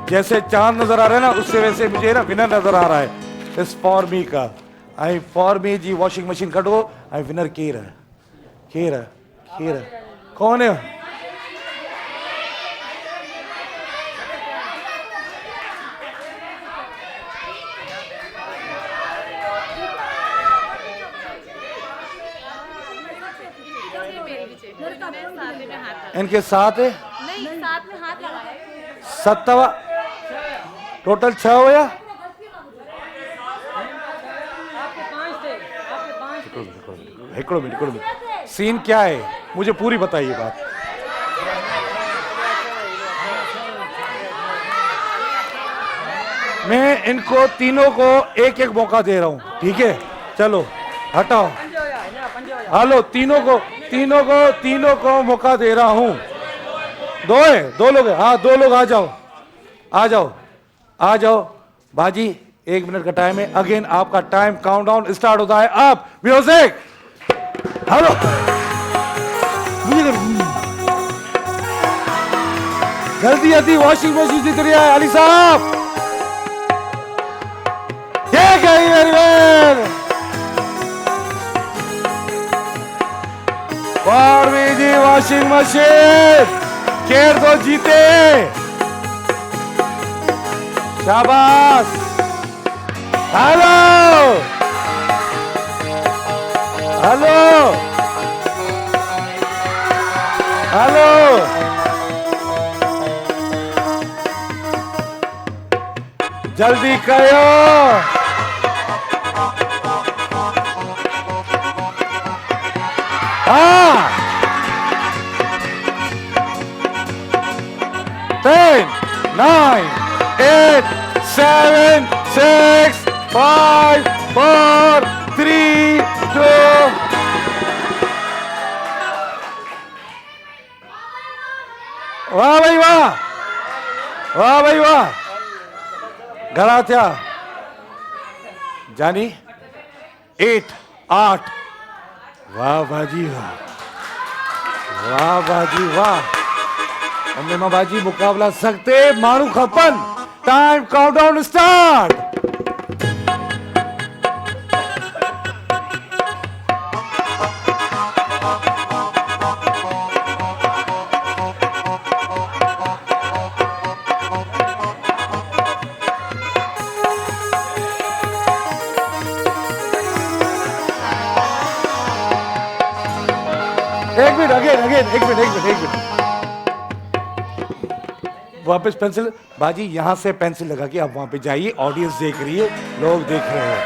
जैसे चांद नजर आ रहा है ना, उससे वैसे मुझे ना विनर नजर आ रहा है इस फॉर्मी का। आई फॉर्मी जी वॉशिंग मशीन कटो। आई विनर केर है, केर है, केर है, कौन है? इनके साथ है? नहीं, साथ में हाथ लगाया। 7 टोटल 6 हो या? हिकड़ो मिनट। सीन क्या है मुझे पूरी बताइए बात। मैं इनको तीनों को एक एक मौका दे रहा हूं, ठीक है? चलो हटाओ। हेलो तीनों को मौका दे रहा हूं। दो लोग है। हाँ 2 लोग आ जाओ। बाजी 1 मिनट का टाइम है। अगेन आपका टाइम काउंटडाउन स्टार्ट होता है। आप म्यूजिक। हेलो जल्दी वॉशिंग मशीन जीत रही है अली साहब। ये गई मेरी बहन फॉर्मी जी वॉशिंग मशीन। केर दो जीते। शाबाश। हेलो जल्दी करो। हाँ 10 9 8 7 6 5 4 3 2। वाह भाई वाह। घणा थिया जानी? 8 8। वाह बाजी वाह, वाह बाजी वाह। अम्मा बाजी मुकाबला सकते मारू खपन। Time countdown start. एक मिनट, अगेन, एक मिनट। वापस पेंसिल बाजी, यहां से पेंसिल लगा के आप वहां पे जाइए। ऑडियंस देख रही है, लोग देख रहे हैं।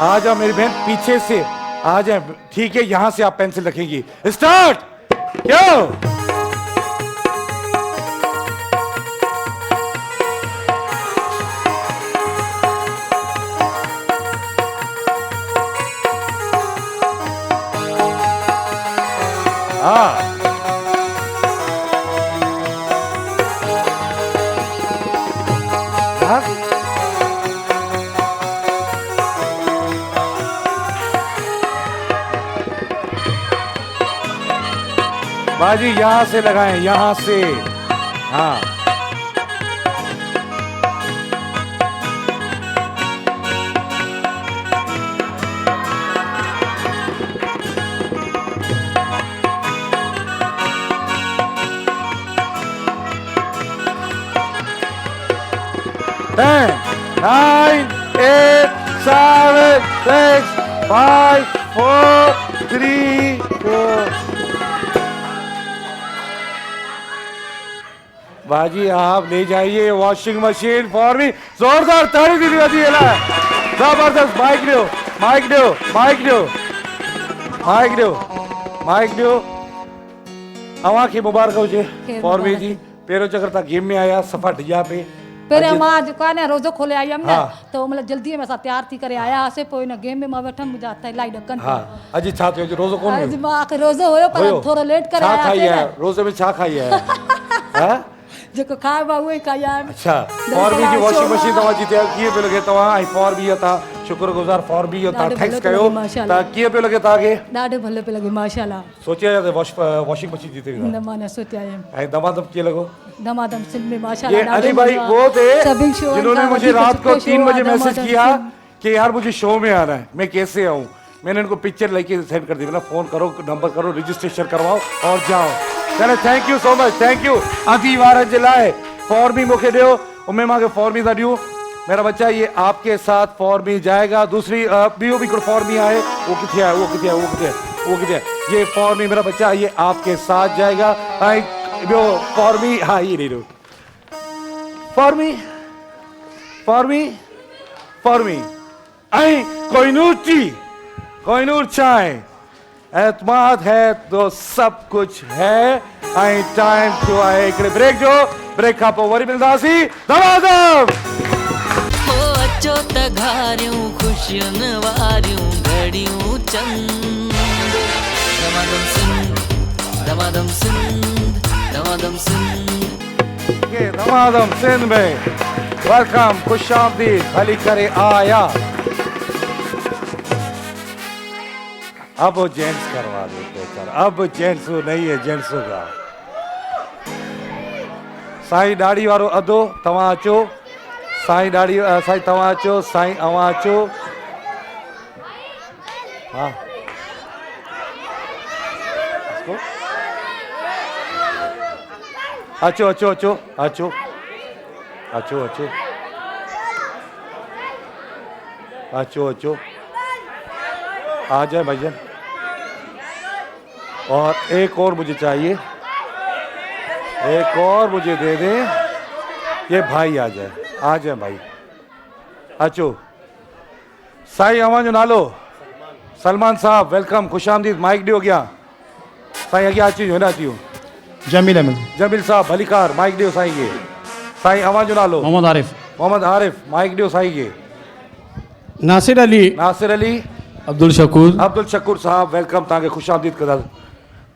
आ जाओ मेरी बहन, पीछे से आ जाए, ठीक है? यहां से आप पेंसिल रखेंगी। स्टार्ट। क्यों? हाँ, बाजी यहां से लगाएं, यहां से। हाँ, Ten, 9, 8, 7, 6, 5, 4, 3, 4। बाजी आप ले जाइए वॉशिंग मशीन फॉर मी। जोरदार ताली दी बाजी है ना, जबरदस्त। माइक दो, माइक दो, माइक दो, माइक दो, माइक दो। अवा की मुबारक हो जे फॉर मी जी। पेरो चक्कर था गेम में आया सफा ढिया पे। पहिरें मां जेको आहे न रोज़ो खोले आई हुयमि न, हाँ। त मतिलबु जल्दीअ में असां तयारु थी करे आया हुआसीं। पोइ हिन गेम में मां वठमि, मुंहिंजा हथ इलाही ॾकनि पिया। हाँ, अॼु छा थियो? अॼु रोज़ो कोन अॼु हुयो? मां आख़िर रोज़ो हुयो पर हुयो? थोरो लेट करे छा खाई आयासीं आहे? न। रोज़े में छा खाई आहे? हाँ? जेको खाइबो आहे उहो ई खाई आयमि। अच्छा, फॉर्मी जी वॉशिंग मशीन तव्हां जीते कीअं पियो लॻे तव्हां? ऐं फॉर्मी था शुक्रगुज़ार, फॉर्मी तव्हां ॾाढो थैंक्स भलो पियो कयो। लॻे, माशाअल्लाह। त कीअं पियो लॻे तव्हांखे? ॾाढो भलो पियो लॻे माशाअल्लाह। सोचिया वॉशिंग मशीन जीते वेंदा। न मां न सोचिया आयमि। ऐं दमादम कीअं लॻो? दमादम सिंध में ये माशाअल्लाह अली ॾाढो भाई मज़ो वो आहे। थे सभिनी शोअनि जिन्होंने खां मुझे वधीक रात को सुठो शो 3 बजे आहे मैसेज दमादम किया सिंध। कि यार मुझे शो में आना है, मैं कैसे आऊँ? मैंने इनको पिक्चर लेके सेंड कर दी, मैंने फोन करो, नंबर करो, रजिस्ट्रेशन करवाओ और जाओ। चले thank you so much, thank you. अधी वार जे लाइ फॉर्मी मूंखे ॾियो, उमे मांखे फॉर्मी था ॾियो। मेरा बच्चा ये आपके साथ फॉर्मी जाएगा। दूसरी ॿियो बि हिकिड़ो फॉर्मी आहे, वो किथे आहे? वो किथे आहे? वो किथे आहे? वो किथे आहे? ये फॉर्मी मेरा बच्चा ये आपके साथ जाएगा। ऐं ॿियो फॉर्मी, हाँ ये ॾेई ॾियो। फॉर्मी, फॉर्मी, फॉर्मी ऐं कोहिनूर टी, कोहिनूर चाय। एतमाद है तो सब कुछ है। ऐं टाइम थियो आहे हिकिड़े ब्रेक जो। ब्रेक खां पोइ वरी मिलंदासीं धमाधम। हो अचो त घारियूं ख़ुशियुनि वारियूं घड़ियूं चंद। दमादम सिंध, दमादम सिंध, दमादम सिंध। ये दमादम सिंध में वेलकम, खुश आमदीद, भली करे आया। अब वो जेंट्स करवा देते सर, अब जेंट्स नहीं है, जेंट्स का। साईं दाढ़ी वारो अधो तव्हां अचो। साईं दाढ़ी साईं तव्हां अचो, साईं अवां अचो। हाँ अचो अचो अचो अचो अचो अचो अचो अचो आ जाए भाईजान। और एक और मुझे चाहिए, एक और मुझे दे दें। ये भाई आ जाए भाई, अचो। साईं अवां जो नालो? सलमान साहब, वेलकम, खुश आमदीद। माइक ॾियो अॻियां। साईं अॻियां अची वञो, अची वञो। जमील अहमद। जमील साहब भलीकार, माइक ॾियो साईं खे। साईं अवां जो नालो? मोहम्मद आरिफ। मोहम्मद आरिफ, माइक ॾियो साईं खे। नासिर अली। नासिर अली। अब्दुल शकूर। अब्दुल शकूर साहब, वेलकम, तव्हांखे खुश आमदीद कंदा।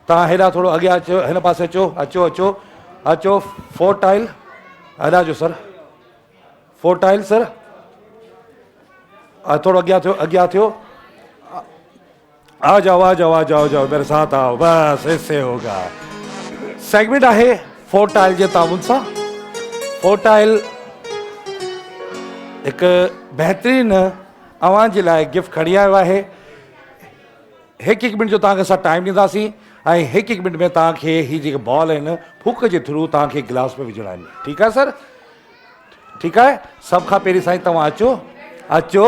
तव्हां हेॾा थोरो अॻियां अचो, हिन पासे अचो, अचो अचो अचो। फोर टाइल हेॾा जो सर, फोर टाइल सर। थोड़ा अज्ञा थियो आ जाओ आ जाओ आ जाओ जाओ मेरे साथ आओ बस इससे होगा सेगमेंट आहे फोर्टाइल जे ताबुन सां फोर्टाइल एक बेहतरीन अवां जे लाइ गिफ्ट खणी आयो आहे एक मिनट जो तव्हांखे असां टाइम ॾींदासीं ऐं एक मिनट में तव्हांखे ही जेके बॉल आहिनि फूक जे थ्रू तव्हांखे गिलास में विझणा आहिनि ठीकु आहे सर ठीकु आहे सब खां पहिरीं साईं तव्हां अचो अचो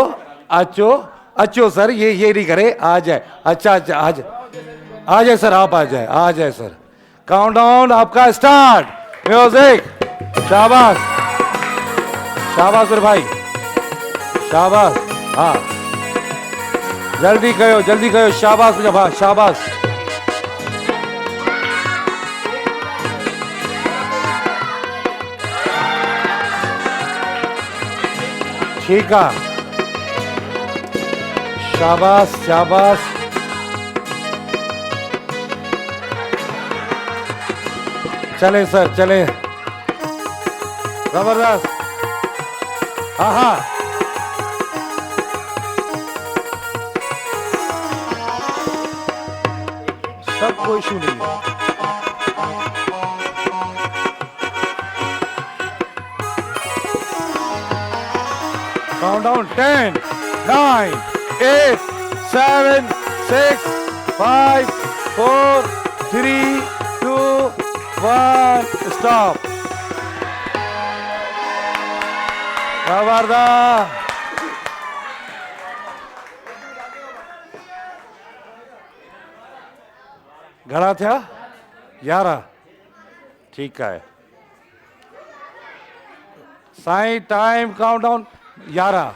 अचो अचो सर ये नहीं करे आ जाए अच्छा अच्छा आ जाए सर आप आ जाए सर काउंटडाउन आपका स्टार्ट म्यूजिक शाबाश शाबाश मेरे भाई शाबाश हाँ जल्दी कयो शाबाश मुझे भाई शाबाश ठीक है शाबाश शाबाश चले सर चले जबरदस्त हाँ हाँ सब कोई इशू नहीं है काउंटडाउन 10 9 8 7 6 5 4 3 2 1 स्टॉप खबरदार घणा थिया 11 ठीक है साईं time countdown 11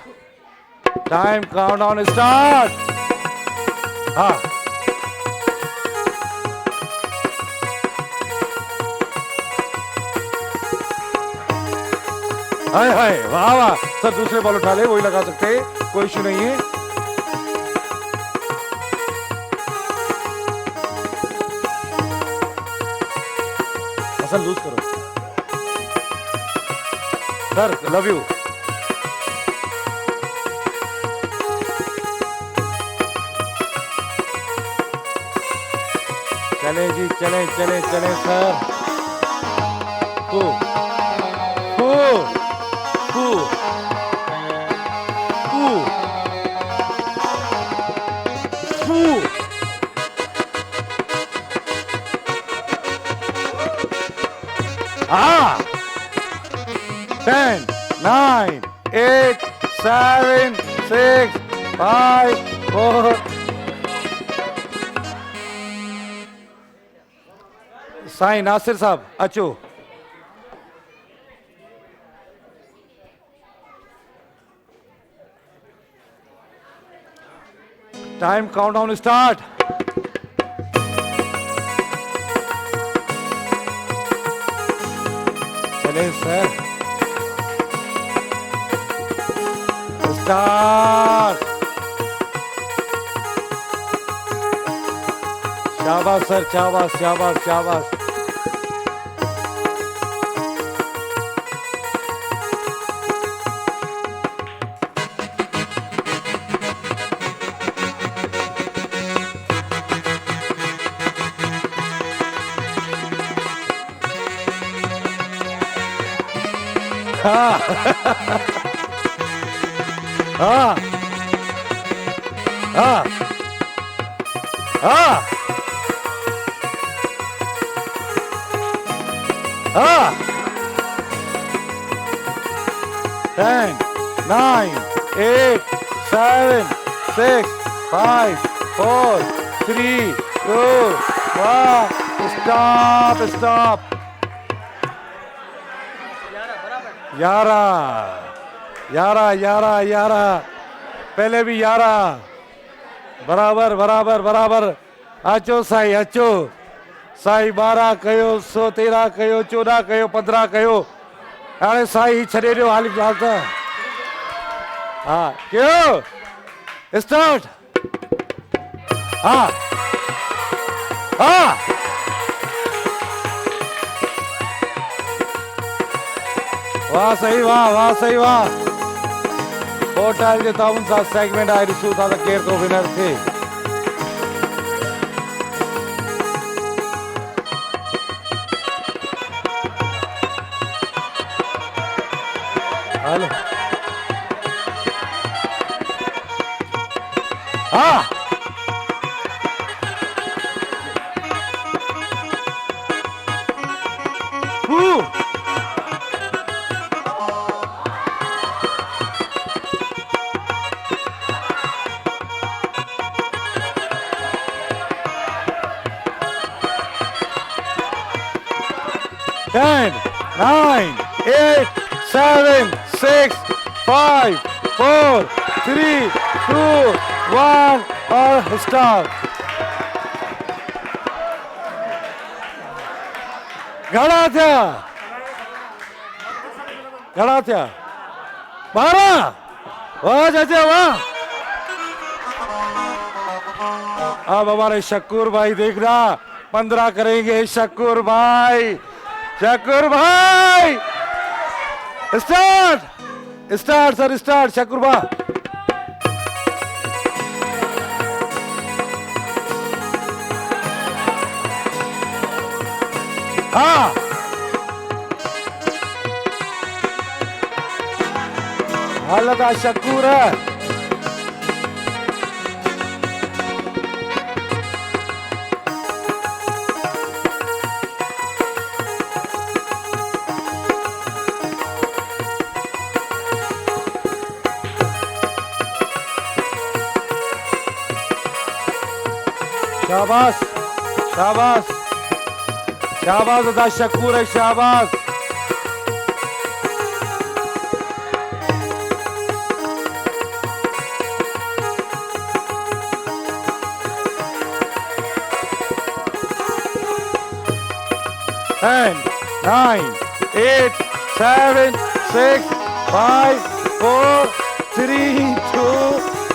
time countdown start हाँ हाय हाय वाह वाह सर दूसरे बॉल उठा ले वही लगा सकते हैं कोई इशू नहीं है असल लूज करो सर लव यू चले जी चले चले चले सर को Ah! 10, 9, 8, 7, 6, 5, 4. साईं नासिर साहब अचो टाइम काउंटडाउन स्टार्ट चले सर स्टार्ट शाबाश सर शाबाश शाबाश शाबाश हाँ हाँ हाँ हाँ हाँ 10, 9, 8, 7, 6, 5, 4, 3, 2, 1 स्टॉप स्टॉप 11 पहले भी 11 बराबर बराबर बराबर अचो साई अचो साई 12 कयो 13 कयो 14 कयो 15 कयो हाणे साई छॾे ॾियो हाली फ़िलहाल त हा कयो स्टार्ट हा हा वाह सही वाह वाह सही वाह पोर्टल जे ताउन सां सेगमेंट आहे ॾिसूं था त केरु थो विनर थिए। हलो हाँ Ten, 9, 8, 7, 6, 5, 4, 3, 2, 1 और स्टार्ट। घणा थिया 12। वाह चाचा वाह। अब हमारे शक्कुर भाई देखना 15 करेंगे। शक्कुर भाई स्टार्ट सर स्टार्ट। शक्कुर भाई हाँ हालत शक्कुर है। शाबाश शाबाश शाबाश अदा शक्कुर है शाबाश। Ten, 9, 8, 7, 6, 5, 4, 3, 2,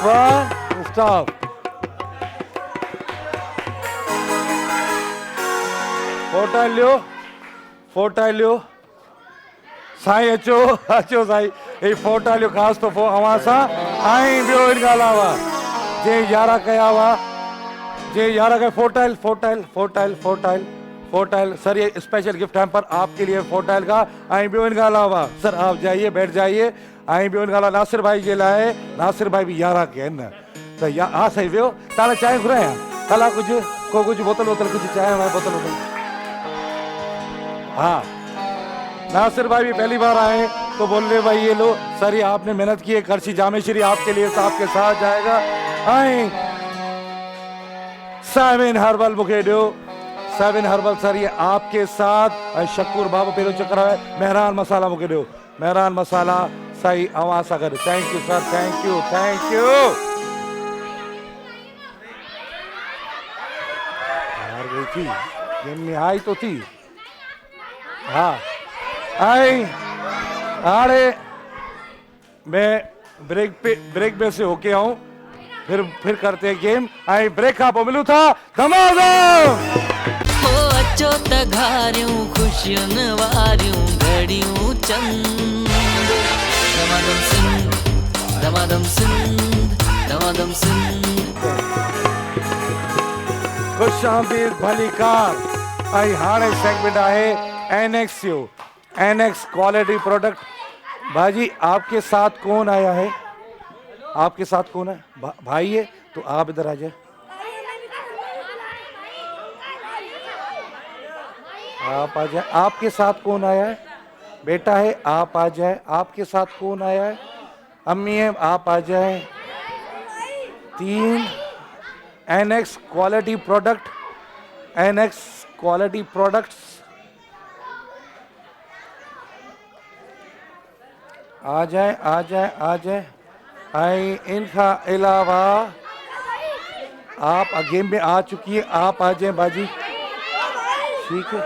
1 stop। फोटा लियो साईं अचो साईं ये फोटा लियो ख़ास तो अवां सां ऐं ॿियो इन खां अलावा जे यारा कया हुआ जे यारा के फोटाइल सर ये स्पेशल गिफ्ट है पर आपके लिए फोटाइल का ऐं ॿियो इन खां अलावा सर आप जाइए बैठ जाइए ऐं ॿियो इन खां अलावा नासिर भाई जे लाइ नासिर भाई भी यारा के आहिनि त हा साईं वियो तव्हां चांहि घुरायां कला कुछ बोतल कुछ चांहि वांहि बोतल हाँ नासिर भाई भी पहली बार आए तो बोल रहे भाई ये लो सर ये आपने मेहनत की है करशी जामेश्वरी आपके लिए आपके साथ जाएगा। सेवन हर्बल मुखे दो 7 हर्बल सर ये आपके साथ। शक्कुर बाबू पेरो चक्कर है मेहरान मसाला मुखे दो मेहरान मसाला सही अवां सां गॾु। Thank you sir thank you हार गई थी गेम में आई तो थी हाँ आई अरे मैं ब्रेक पे से होके आऊं फिर करते हैं गेम। आई ब्रेक का मिलू था धमाधम हो अचो त घारियूं खुशियुनि वारियूं घड़ियूं चंद दमादम सिंध खुश आमदीद भली कार। आई हाणे सेगमेंट आहे एनएक्स क्वालिटी प्रोडक्ट। भाजी आपके साथ कौन आया है आपके साथ कौन है भाई है तो आप इधर आ जाए। आप आ जाए आपके साथ कौन आया है बेटा है आप आ जाए। आपके साथ कौन आया है अम्मी है आप आ जाए। 3 एनएक्स क्वालिटी प्रोडक्ट्स आ जाए। आई इनका अलावा आप गेम में आ चुकी है आप आ जाए बाजी ठीक है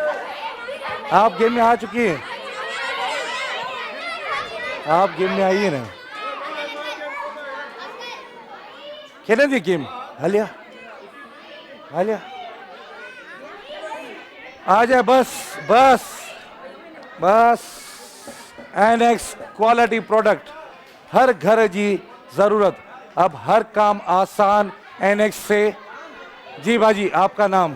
आप गेम में आ चुकी है आप गेम में आइए ना खेलें दी गेम हलिया आ जाए बस एनएक्स क्वालिटी प्रोडक्ट हर घर जी जरूरत, अब हर काम आसान एनेक्स से। जी बाजी, आपका नाम?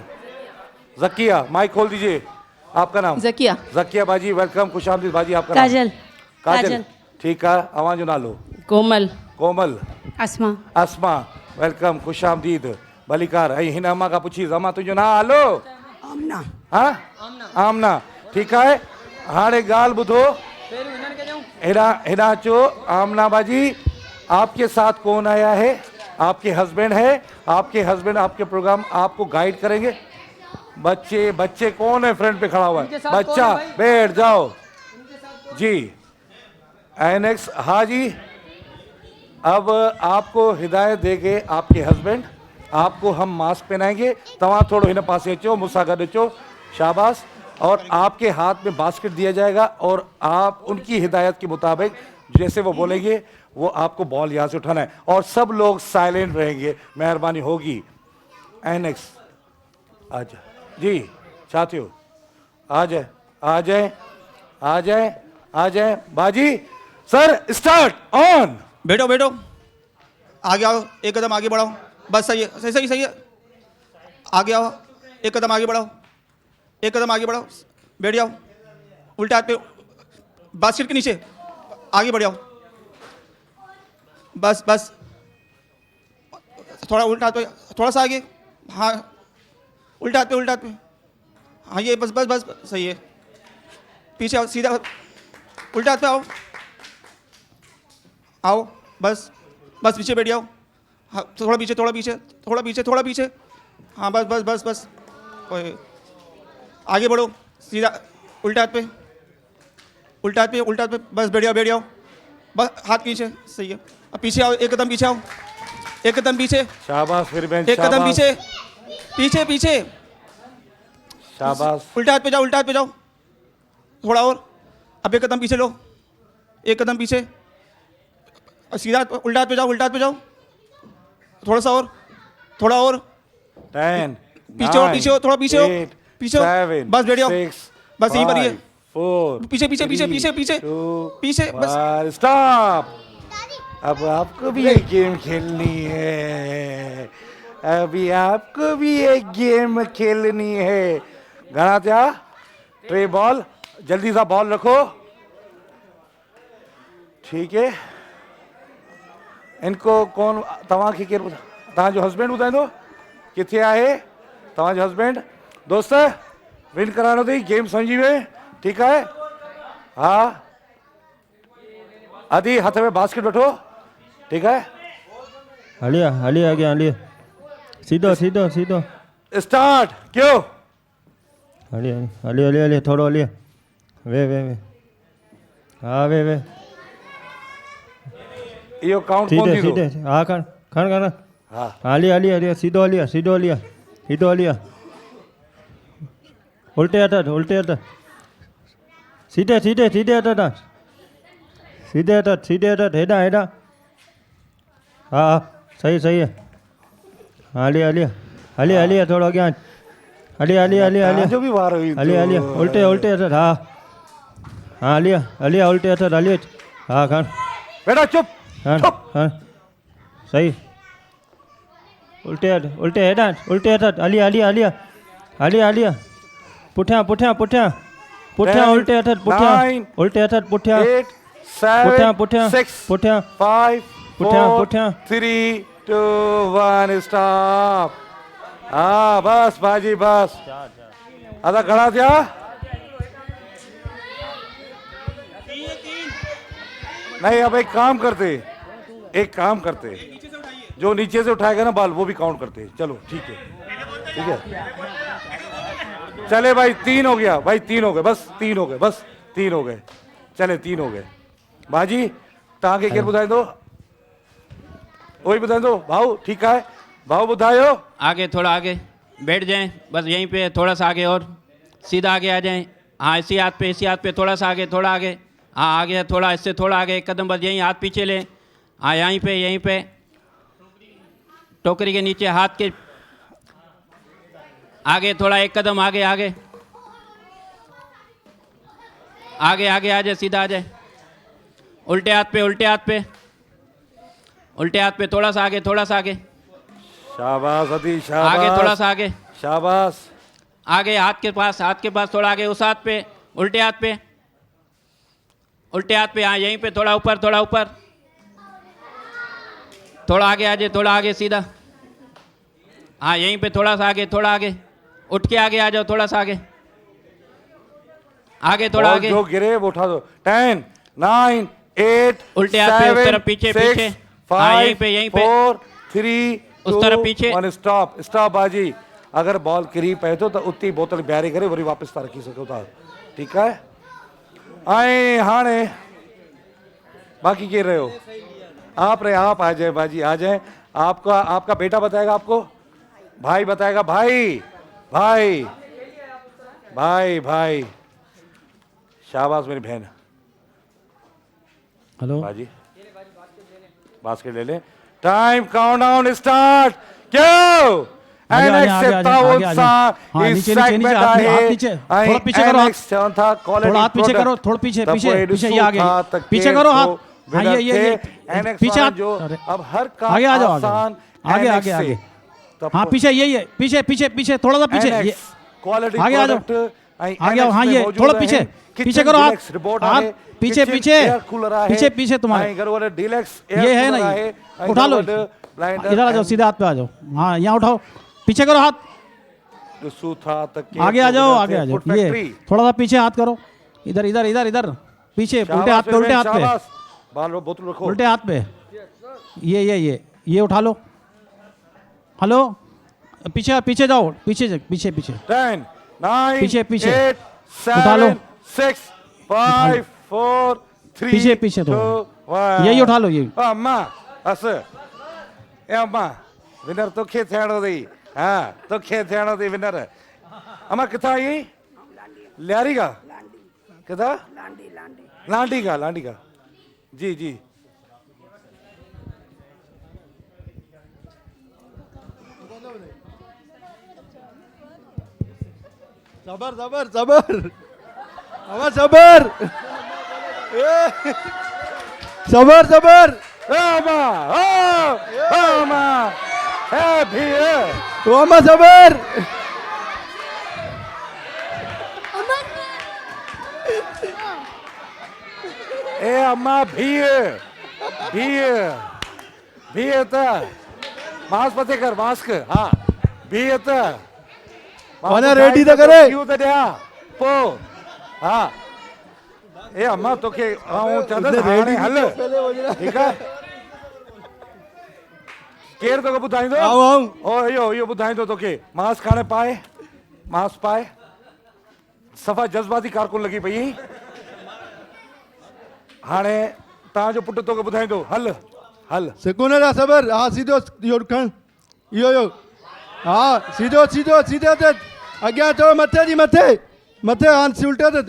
जकिया, माइक खोल दीजिए। आपका नाम? जकिया। जकिया बाजी, वेलकम, खुश आमदीद बाजी। आपका नाम? काजल। काजल, ठीक है, आवाज ना लो। कोमल। कोमल। अस्मा। अस्मा, वेलकम, खुश आमदीद। भलीकार ऐं हिन अम्मा का पुछी, अम्मा तुझो ना हलो? आमना। हाँ, आमना, ठीक है। हाणे गाल बुधो, हेड़ा चो। आमना बाजी, आपके साथ कौन आया है? आपके हस्बैंड है। आपके हस्बैंड आपके प्रोग्राम आपको गाइड करेंगे। बच्चे, बच्चे कौन है फ्रंट पे खड़ा हुआ है? बच्चा, बैठ जाओ जी। एनेक्स, हाँ जी। अब आपको हिदायत देंगे आपके हस्बैंड, आपको हम मास्क पहनाएंगे। तवा थोड़ो इन पासे अचो, मुसा गड अचो, शाबाश। और आपके हाथ में बास्केट दिया जाएगा और आप उनकी हिदायत के मुताबिक जैसे वो बोलेंगे वो आपको बॉल यहाँ से उठाना है। और सब लोग साइलेंट रहेंगे, मेहरबानी होगी। एनेक्स, आजा जी, चाहते हो आ जाए, आ जाए, आ जाए, आ जाए बाजी। Sir start, on. बैठो बैठो, आगे आओ, एक कदम आगे बढ़ाओ, बस सही है, सही सही सही है। आगे आओ, एक कदम आगे बढ़ाओ, एक कदम आगे बढ़ाओ, बैठ जाओ उल्टे हाथ पे बास्केट के नीचे, आगे बढ़ जाओ, बस बस, थोड़ा उल्टा हाथ पे, थोड़ा सा आगे, हाँ उल्टा हाथ पे, उल्टा हाथ पे, हाँ ये बस बस बस, सही है। पीछे आओ, सीधा उल्टा हाथ पे आओ, आओ बस बस, पीछे बैठ जाओ, हाँ थोड़ा पीछे, थोड़ा पीछे, थोड़ा पीछे, थोड़ा पीछे, हाँ बस बस बस बस, आगे बढ़ो, सीधा उल्टा हाथ पे, उल्टा हाथ पे, उल्टा हाथ पे, बस बैठ जाओ, बैठ जाओ, बस हाथ पीछे, सही है। अब पीछे आओ, एक कदम पीछे आओ, एक कदम पीछे, शाबाश, फिर बेंच, एक कदम पीछे, पीछे पीछे, शाबाश। उल्टा हाथ पे जाओ, उल्टा हाथ पे जाओ, थोड़ा और, अब एक कदम पीछे लो, एक कदम पीछे, सीधा उल्टा हाथ पे जाओ, उल्टा हाथ पे जाओ, थोड़ा सा और, थोड़ा और, 10, पीछे और, पीछे हो, थोड़ा पीछे हो, पीछे हो, बस बैठ जाओ, बस यहीं पर ही है, 4, पीछे पीछे पीछे पीछे पीछे पीछे, बस स्टॉप। अब आपको भी एक गेम खेलनी है, अभी आपको भी एक गेम खेलनी है। घना क्या ट्रे बॉल, जल्दी सा बॉल रखो, ठीक है। इनको कौन तव्हांखे केरु तव्हांजो हस्बैंड ॿुधाईंदो किथे आहे? तव्हांजो हस्बैंड। दोस्त विन कराइणो अथई, गेम समझी वे, ठीक है। हाँ आदि हथ में बास्केट वठो, ठीक है। हलिया हलिया अॻियां हलिया, सीधो सीधो सीधो स्टार्ट क्यों? हलिया हलिया हलिया हलिया, थोड़ो हलिया, वे वे वे, हाँ वे वे, इहो काउंट कोन सीधे थींदो। सीधे, हाँ खण खण खण, हाँ हलिया हलिया हलिया, सीधो हलिया, सीधो हलिया, सीधो हलिया, उल्टे हथ, उल्टे हथ, सीधे सीधे सीधे हथ, सीधे हथ, सीधे हथ, हेॾां हेॾां, हाँ सही सही है, हलिया हलिया हलिया हलिया, थोड़ो अॻियां, हलिया हलिया हलिया हलिया, तव्हांजो बि वार हुई हलिया हलिया, उल्टे उल्टे हथ, हाँ हाँ हलिया हलिया, उल्टे हथ हलिया, हाँ खण बेटा चुप। खण खण, सही, उल्टे हथ, उल्टे हेॾां, उल्टे हथ, हलिया हलिया हलिया हलिया हलिया, पुठियां पुठियां पुठियां पुठियां, 10, उल्टे हथ पुठियां, 9, उल्टे हथ पुठियां, 8, 7, पुठियां पुठियां 6, पुठियां 5, पुठियां 4, पुठियां, 3, 2, 1 स्टॉप। हाँ बस बाजी बस, आधा खड़ा थिया। नहीं अब एक काम करते, एक काम करते, जो नीचे से उठाएगा ना बाल वो भी काउंट करते। चलो ठीक है, ठीक है। चले भाई 3 हो गया, भाई 3 हो गए, बस 3 हो गए, बस 3 हो गए, चले 3 हो गए। बाजी तव्हांखे केरु ॿुधाईंदो? वही ॿुधाईंदो भाऊ, ठीक है भाऊ ॿुधायो। आगे थोड़ा आगे बैठ जाएं, बस यहीं पे, थोड़ा सा आगे और, सीधा आगे आ जाएं, हाँ इसी हाथ पे, इसी हाथ पे, थोड़ा सा आगे, थोड़ा आगे, हाँ आगे थोड़ा, इससे थोड़ा आगे, एक कदम बस यहीं हाथ पीछे लें, हाँ यहीं पे, यहीं पे, टोकरी के नीचे हाथ के आगे, थोड़ा एक कदम आगे, आगे आगे आगे आ जाए, सीधा आ जाए, उल्टे हाथ पे, उल्टे हाथ पे, उल्टे हाथ पे थोड़ा सा आगे, थोड़ा सा आगे, शाबाश अदी शाबाश। आगे थोड़ा सा आगे, शाबाश। आगे हाथ के पास थोड़ा आगे, उस हाथ पे, उल्टे हाथ पे, उल्टे हाथ पे, हाँ यहीं पे, थोड़ा ऊपर, थोड़ा ऊपर, थोड़ा आगे आ जाए, थोड़ा आगे सीधा, हाँ यहीं पे थोड़ा सा आगे, थोड़ा आगे, उठ के आगे आ जाओ, थोड़ा सा आगे, आगे थोड़ा और आगे, जो गिरे वो उठा दो। 10 9 8 उल्टे हाथ पे, उस तरफ पीछे, पीछे, हाँ यहीं पे, यहीं पे, 4 3 उस तरफ पीछे, 1 स्टॉप स्टॉप बाजी। अगर बॉल किरी पए तो उतनी बोतल ॿाहिरि करे वरी वापस था रखी सघो था, ठीकु आहे। ऐं हाणे बाकी केर रहियो? आप रहे, आप आ जाए बाजी, आ जाए। आपका बेटा बताएगा आपको, भाई बताएगा, भाई भाई भाई भाई। शाबाश मेरी बहन। हेलो बाजी बास्केट ले ले। Time countdown start. क्यों आगे, आगे, आगे, आगे, आगे, आगे। हाँ, नीचे, नीचे, नीचे, हाथ नीचे, थोड़ा पीछे करो हाथ, थोड़ा हाथ पीछे करो, थोड़ा पीछे, पीछे, पीछे, ये आगे, पीछे करो हाथ, हाँ ये पीछे हाथ, अब हर का आगे आ जाओ, आगे, आगे, आगे, हाँ पीछे, ये पीछे, पीछे, पीछे, थोड़ा सा पीछे, ये क्वालिटी आगे आ जाओ, आगे आओ, हाँ ये थोड़ा पीछे, पीछे करो हाथ, पीछे, पीछे, पीछे, पीछे तुम्हारे, ये है ना, ये उठा लो, इधर आ जाओ, सीधे हाथ पे आ जाओ, हाँ यहाँ उठाओ, पीछे करो हाथ, आगे आ जाओ, आगे आ जाओ, ये थोड़ा सा पीछे हाथ करो, इधर इधर इधर इधर पीछे, उल्टे हाथ पे, उल्टे हाथ पे, बोतल रखो, उल्टे हाथ पे, ये उठा लो, हेलो, पीछे पीछे जाओ, पीछे पीछे पीछे 10 9 पीछे, पीछे, 8 उठा लो, 7 6 5 4 3 पीछे, पीछे तो 2 1 यही उठा लो, ये अम्मा अस ए अम्मा विनर तो खे थियणो अथई, हाँ तो खे थियणो अथई विनर। अम्मा किथां आई? लियारी का किथां? लांडी का जी जी। सबर सबर सबर अम्मा सबर सबर सबर अम्मा अम्मा है भी ओ अम्मा सबर ए अम्मा भी था मास्क पते कर मास्क, हाँ भी था वना रेडी तो करे क्यों तो दिया पो, हाँ ए अम्मा तो के आऊं चंदन हाणे हल, ठीक है केर तो ॿुधाईंदो? ओ इहो ॿुधाईंदो तोखे। मास्क हाणे पाए, मास्क पाए, सफ़ा जज़्बाती कारकुन लगी पई। हाणे तव्हांजो पुटु तोखे ॿुधाईंदो, हल हल सुकून रा सबर, हाँ सीधो इहो खण, इहो हाँ सीधो सीधो सीधे ते अॻियां थो, मथे जी मथे मथे, हाँ उल्टे ते,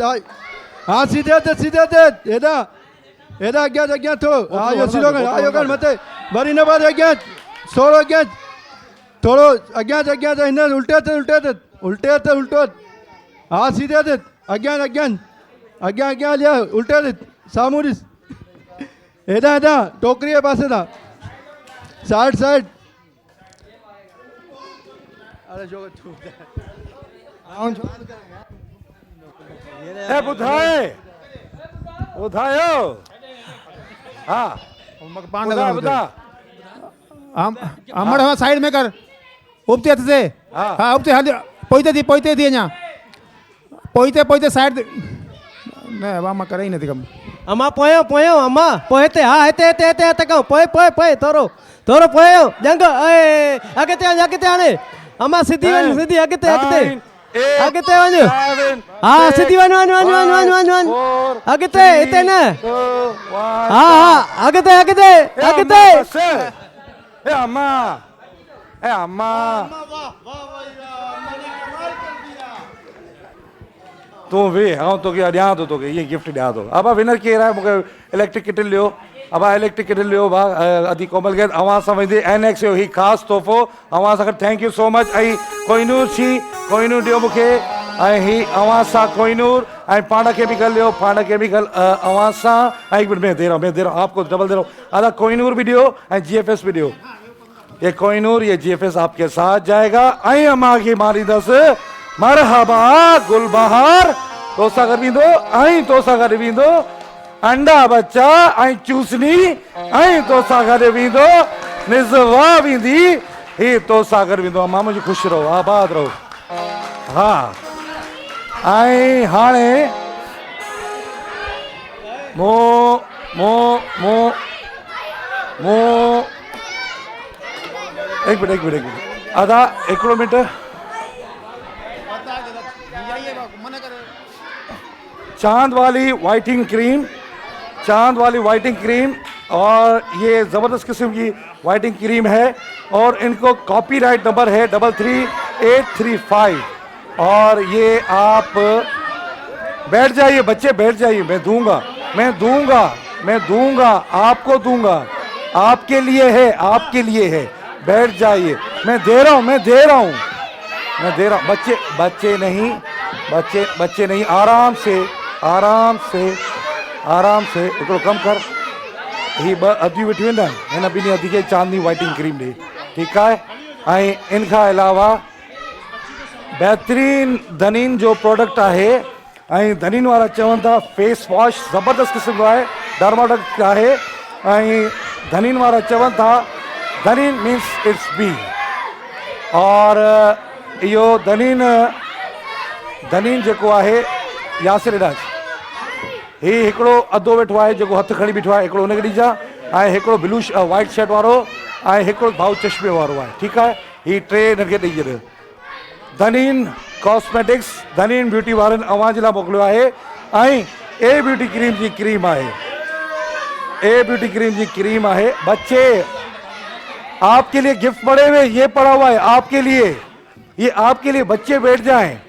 हाँ सीधे ते हेॾा हेॾा अॻियां थो, हाँ इहो सीधो कर, हाँ इहो कर मथे, वरी न वध अॻियां, थोरो अॻियां, थोरो अॻियां ते हिन उल्टे ते उल्टो, हाँ सीधे ते अॻियां लिया, उल्टे ते साम्हूं ॾिस, हेॾा टोकरी जे पासे था, साइड ॿुधायो, हाँ ॿुधा हमारे साइड में कर, उपते हथ से, हाँ उपते हथ, पोइते थी अञा, पोइते साइड न वामा करे ही नहीं कम। अम्मा पोयो अम्मा पोइते, हाँ हिते कहो, पोए थोरो पोयो जंग, अॻिते हाणे अम्मा सिधी वञ, अॻिते वञ, हाँ सिधी वञ अॻिते, हिते न, हाँ अॻिते ए अम्मा तू भी हाँ तो क्या ॾियां थो तोखे, ये गिफ्ट ॾियां थो। अब विनर केरु आहे? मूंखे इलेक्ट्रिक किटल लियो, अब इलेक्ट्रिक किटल लियो भा अदी कोमल गैस अवां सां वेंदी NX जो ही ख़ासि तोहफ़ो अवां सां। Thank you so much. ऐं कोहिनूर ॾियो मूंखे ऐं ही अवां सां कोहिनूर ऐं पाण खे बि कर लियो पाण खे बि कर अवां सां ऐं एक मिनट में दे रहा हूं आपको डबल दे रहा हूं आधा कोहिनूर भी दियो ऐं जीएफएस भी दियो ये कोहिनूर ये जीएफएस आपके साथ जाएगा ऐं अम्मा खे मारींदस मरहबा गुलबहार तोसां गॾु वेंदो ऐं तोसां गॾु वेंदो अंडा बच्चा ऐं चूसनी ऐं तोसां गॾु वेंदो निज़वा वेंदी ही तोसां गॾु वेंदो अम्मा मुंहिंजी ख़ुशि रहो आबाद रहो हा ऐं हाणे मो मो मो मो एक मिनट आधा हिकिड़ो मिनट चांद वाली वाइटिंग क्रीम और ये ज़बरदस्त किस्म की वाइटिंग क्रीम है और इनको कॉपीराइट नंबर है 33835 और ये आप बैठ जाइए बच्चे बैठ जाइए मैं दूंगा आपको दूंगा आपके लिए है बैठ जाइए मैं दे रहा हूँ बच्चे नहीं आराम से हिकिड़ो कमु कर ही ॿ अधी वठी वेंदा हिन ॿिनी अधी खे चांदनी वाइटिंग क्रीम ॾे ठीकु आहे ऐं इन खां अलावा बहितरीन धनीन जो प्रोडक्ट आहे ऐं धनीन वारा चवनि था फेस वॉश ज़बरदस्त क़िस्म जो आहे डर्माडॉक्ट आहे ऐं धनीन वारा चवनि था धनीन मीन्स इट्स बी और इहो धनीन जेको आहे यासिर इलाज ही हिकिड़ो अधो वेठो आहे जेको हथु खणी बीठो आहे हिकिड़ो हुनखे ॾिजां ऐं हिकिड़ो ब्लू वाइट शर्ट वारो ऐं हिकिड़ो भाऊ चश्मे वारो आहे ठीकु आहे ही टे हिनखे ॾेई छॾ धनीन कॉस्मेटिक्स धनीन ब्यूटी वारनि अव्हां जे लाइ मोकिलियो आहे ऐं ए ब्यूटी क्रीम जी क्रीम आहे बच्चे आपके लिए गिफ्ट पड़े हुए ये पड़ा हुआ है आपके लिए बच्चे बैठ जाएं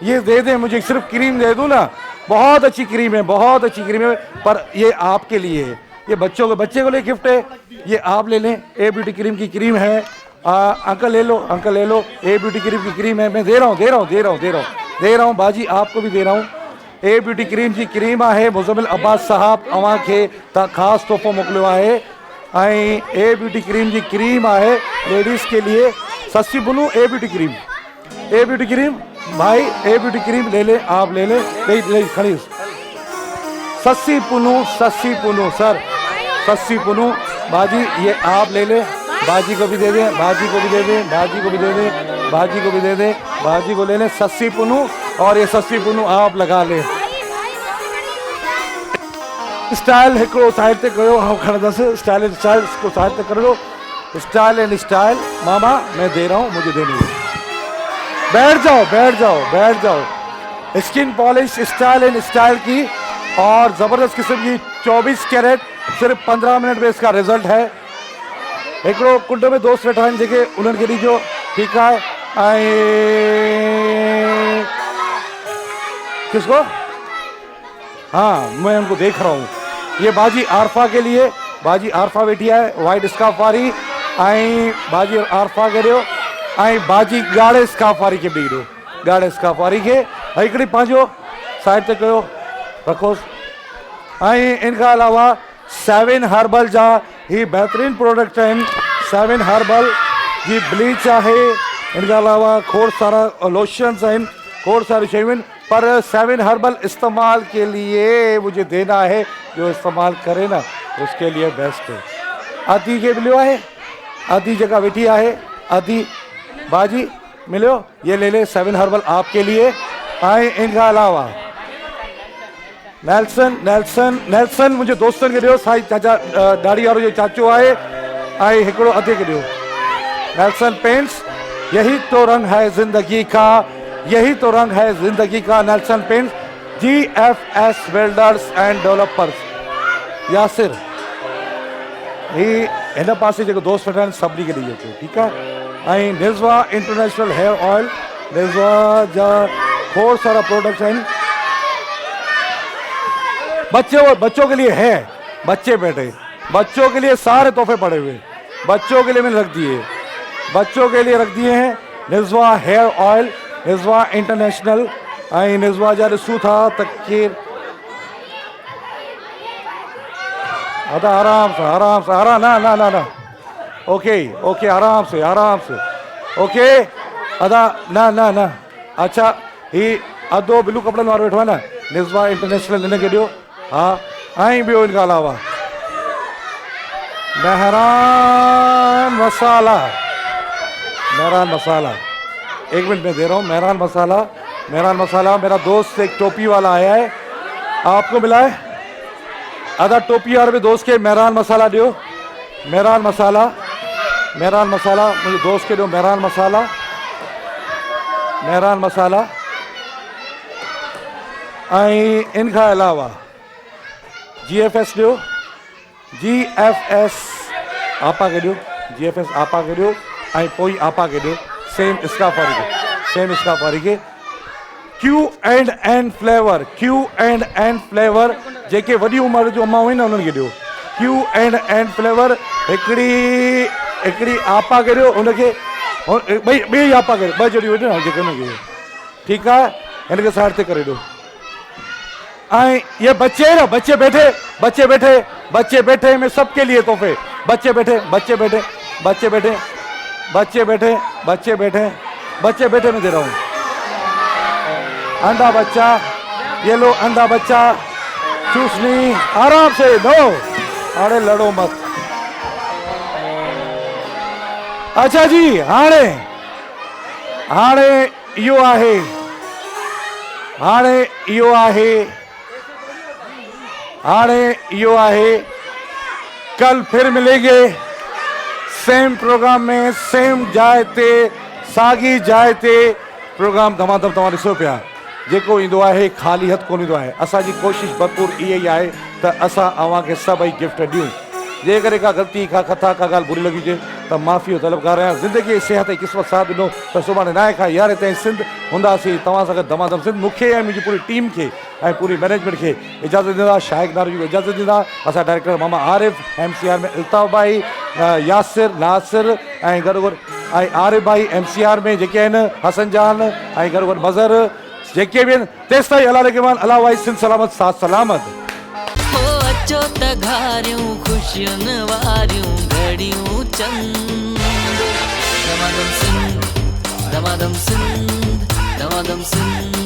ये दे दें मुझे सिर्फ क्रीम दे दूं ना बहुत अच्छी क्रीम है पर ये आपके लिए है ये बच्चे को लिए गिफ्ट है ये आप ले लें ए ब्यूटी क्रीम की क्रीम है अंकल ले लो ए ब्यूटी क्रीम की क्रीम है मैं दे रहा हूँ बाजी आपको भी दे रहा हूँ ए ब्यूटी क्रीम जी क्रीम आहे मुज़म्मिल अब्बास साहब अव्हां खे ख़ासि तोहफ़ो मोकिलियो आहे ऐं ए ब्यूटी क्रीम जी क्रीम आहे लेडीज़ के लिए सस्ती बुनू ए ब्यूटी क्रीम भाई ए ब्यूटी क्रीम ले ले आप ले ले खड़ी सस्सी पुनू सर सस्सी पुनू बाजी ये आप ले ले बाजी को भी दे दें बाजी को ले लें सस्सी पुनू और ये सस्सी पुनू आप लगा लें स्टाइल हिकिड़ो साइड ते कयो हाँ खणंदसि स्टाइल को साइड ते कर लो स्टाइल एंड स्टाइल मामा मैं दे रहा हूँ मुझे देनी है बैठ जाओ skin polish style and style की और ज़बरदस्त किस्म की 24 कैरेट सिर्फ 15 मिनट में इसका रिजल्ट है हिकिड़ो कुंड में दोस्त वेठा आहिनि जेके उन्हनि खे ॾिजो ठीकु आहे ऐं किसको हाँ मैं उनको देख रहा हूँ ये बाजी आरफा के लिए बाजी आरफा बैठी है वाइट स्कार्फ वारी ऐं बाजी आरफा के ॾियो ऐं बाजी ॻाढ़े स्कार्फ वारी खे बि ॾियो ॻाढ़े स्कार्फ वारी खे हिकिड़ी पंहिंजो साइड ते कयो रखोसि ऐं इन खां अलावा 7 हर्बल जा ही बहितरीन प्रोडक्ट आहिनि 7 हर्बल जी ब्लीच आहे इन खां अलावा खोड़ सारा लोशन्स आहिनि खोड़ सारी शयूं आहिनि पर 7 हर्बल इस्तेमाल के लिए मुझे देना है जो इस्तेमाल करे ना उसके लिए बेस्ट है आदि खे मिलियो आहे आदि जेका वेठी आहे आदि बाजी मिलियो ये ले ले 7 हर्बल आपके लिए ऐं इन खां अलावा नेल्सन मुंहिंजे दोस्तनि खे ॾियो साईं चाचा दाढ़ी वारो जो चाचो आहे ऐं हिकिड़ो अधे खे ॾियो नेल्सन पेंट्स यही तो रंग है जिंदगी का Nelson paints GFS builders and developers Yasir ही हिन पासे जेको दोस्त वेठा आहिनि सभिनी खे ॾेई अचो ठीकु आहे ऐं निज़वा इंटरनेशनल हेयर ऑयल निज़वा जा खोड़ सारा प्रोडक्ट्स आहिनि बच्चों के लिए है बच्चे बैठे बच्चों के लिए सारे तोहफे पड़े हुए बच्चों के लिए मैंने रख दिए हैं निज़वा हेयर ऑयल निज़वा इंटरनेशनल ऐं निज़वा जा ॾिसूं था त केरु अदा आराम सां आराम ना ना ना ना ओके ओके आराम से ओके अदा ना ना ना अच्छा ही अदो ब्लू कपिड़नि वारो वेठो आहे न निज़वा इंटरनेशनल हिनखे ॾियो हा ऐं ॿियो हिन खां अलावा मेहरान मसाला एक मिनट में दे रहा हूँ। मेहरान मसाला मेरा दोस्त एक टोपी वाला आया है आपको मिला है आधा टोपी वाले दोस्त के मेहरान मसाला दियो मेहरान मसाला मुझे दोस्त के दियो मेहरान मसाला ऐं इन खां अलावा GFS दियो GFS आपा के दियो GFS आपा के दियो ऐं पोइ आपा के दियो सेम स्टाफ वारी के Q&N फ्लेवर जेके वॾी उमिरि जो अम्मा हुई न उन्हनि खे ॾियो Q&N फ्लेवर हिकिड़ी आपा के ॾियो उनखे ॿई आपा के ॿ जहिड़ी हुई न जेके उनखे ठीकु आहे हिनखे साइड ते करे ॾियो ऐं ये बच्चे बैठे में सबके लिए तोहफे बच्चे बैठे में दे रहा हूँ अंडा बच्चा ये लो अंडा बच्चा चूसनी आराम से दो अरे लड़ो मत अच्छा जी हाणे इहो आहे कल फिर मिलेंगे सेम प्रोग्राम में सेम जाइ ते साॻी जाइ ते प्रोग्राम धमाधम तव्हां ॾिसो पिया जेको ईंदो आहे ख़ाली हथ कोन ईंदो आहे असांजी कोशिशि भरपूर इहा ई आहे त असां अव्हांखे सभई गिफ्ट ॾियूं जेकॾहिं का ग़लती का कथा का ॻाल्हि बुरी लॻी हुजे त माफ़ी जो तलबगार आहियां ज़िंदगी सिहत ऐं क़िस्मत साथ ॾिनो त सुभाणे 9 खां 11 ताईं सिंध हूंदासीं तव्हां सां गॾु धमाधम सिंध मूंखे ऐं मुंहिंजी पूरी टीम खे ऐं पूरी मैनेजमेंट खे इजाज़त ॾींदा शाहिक नारू खे इजाज़त ॾींदा असां डायरेक्टर मामा आरिफ़ MCR में अल्ताफ़ भाई यासिर नासिर ऐं गॾोगॾु ऐं आरिफ़ भाई MCR में जेके आहिनि हसन जान ऐं गॾोगॾु मज़र जेके बि आहिनि तेसि ताईं अला रहिमान अला वाई सिंध सलामत साथ सलामत हो अचो त घारियूं ख़ुशियुनि वारियूं घड़ियूं चंद दमादम सिंध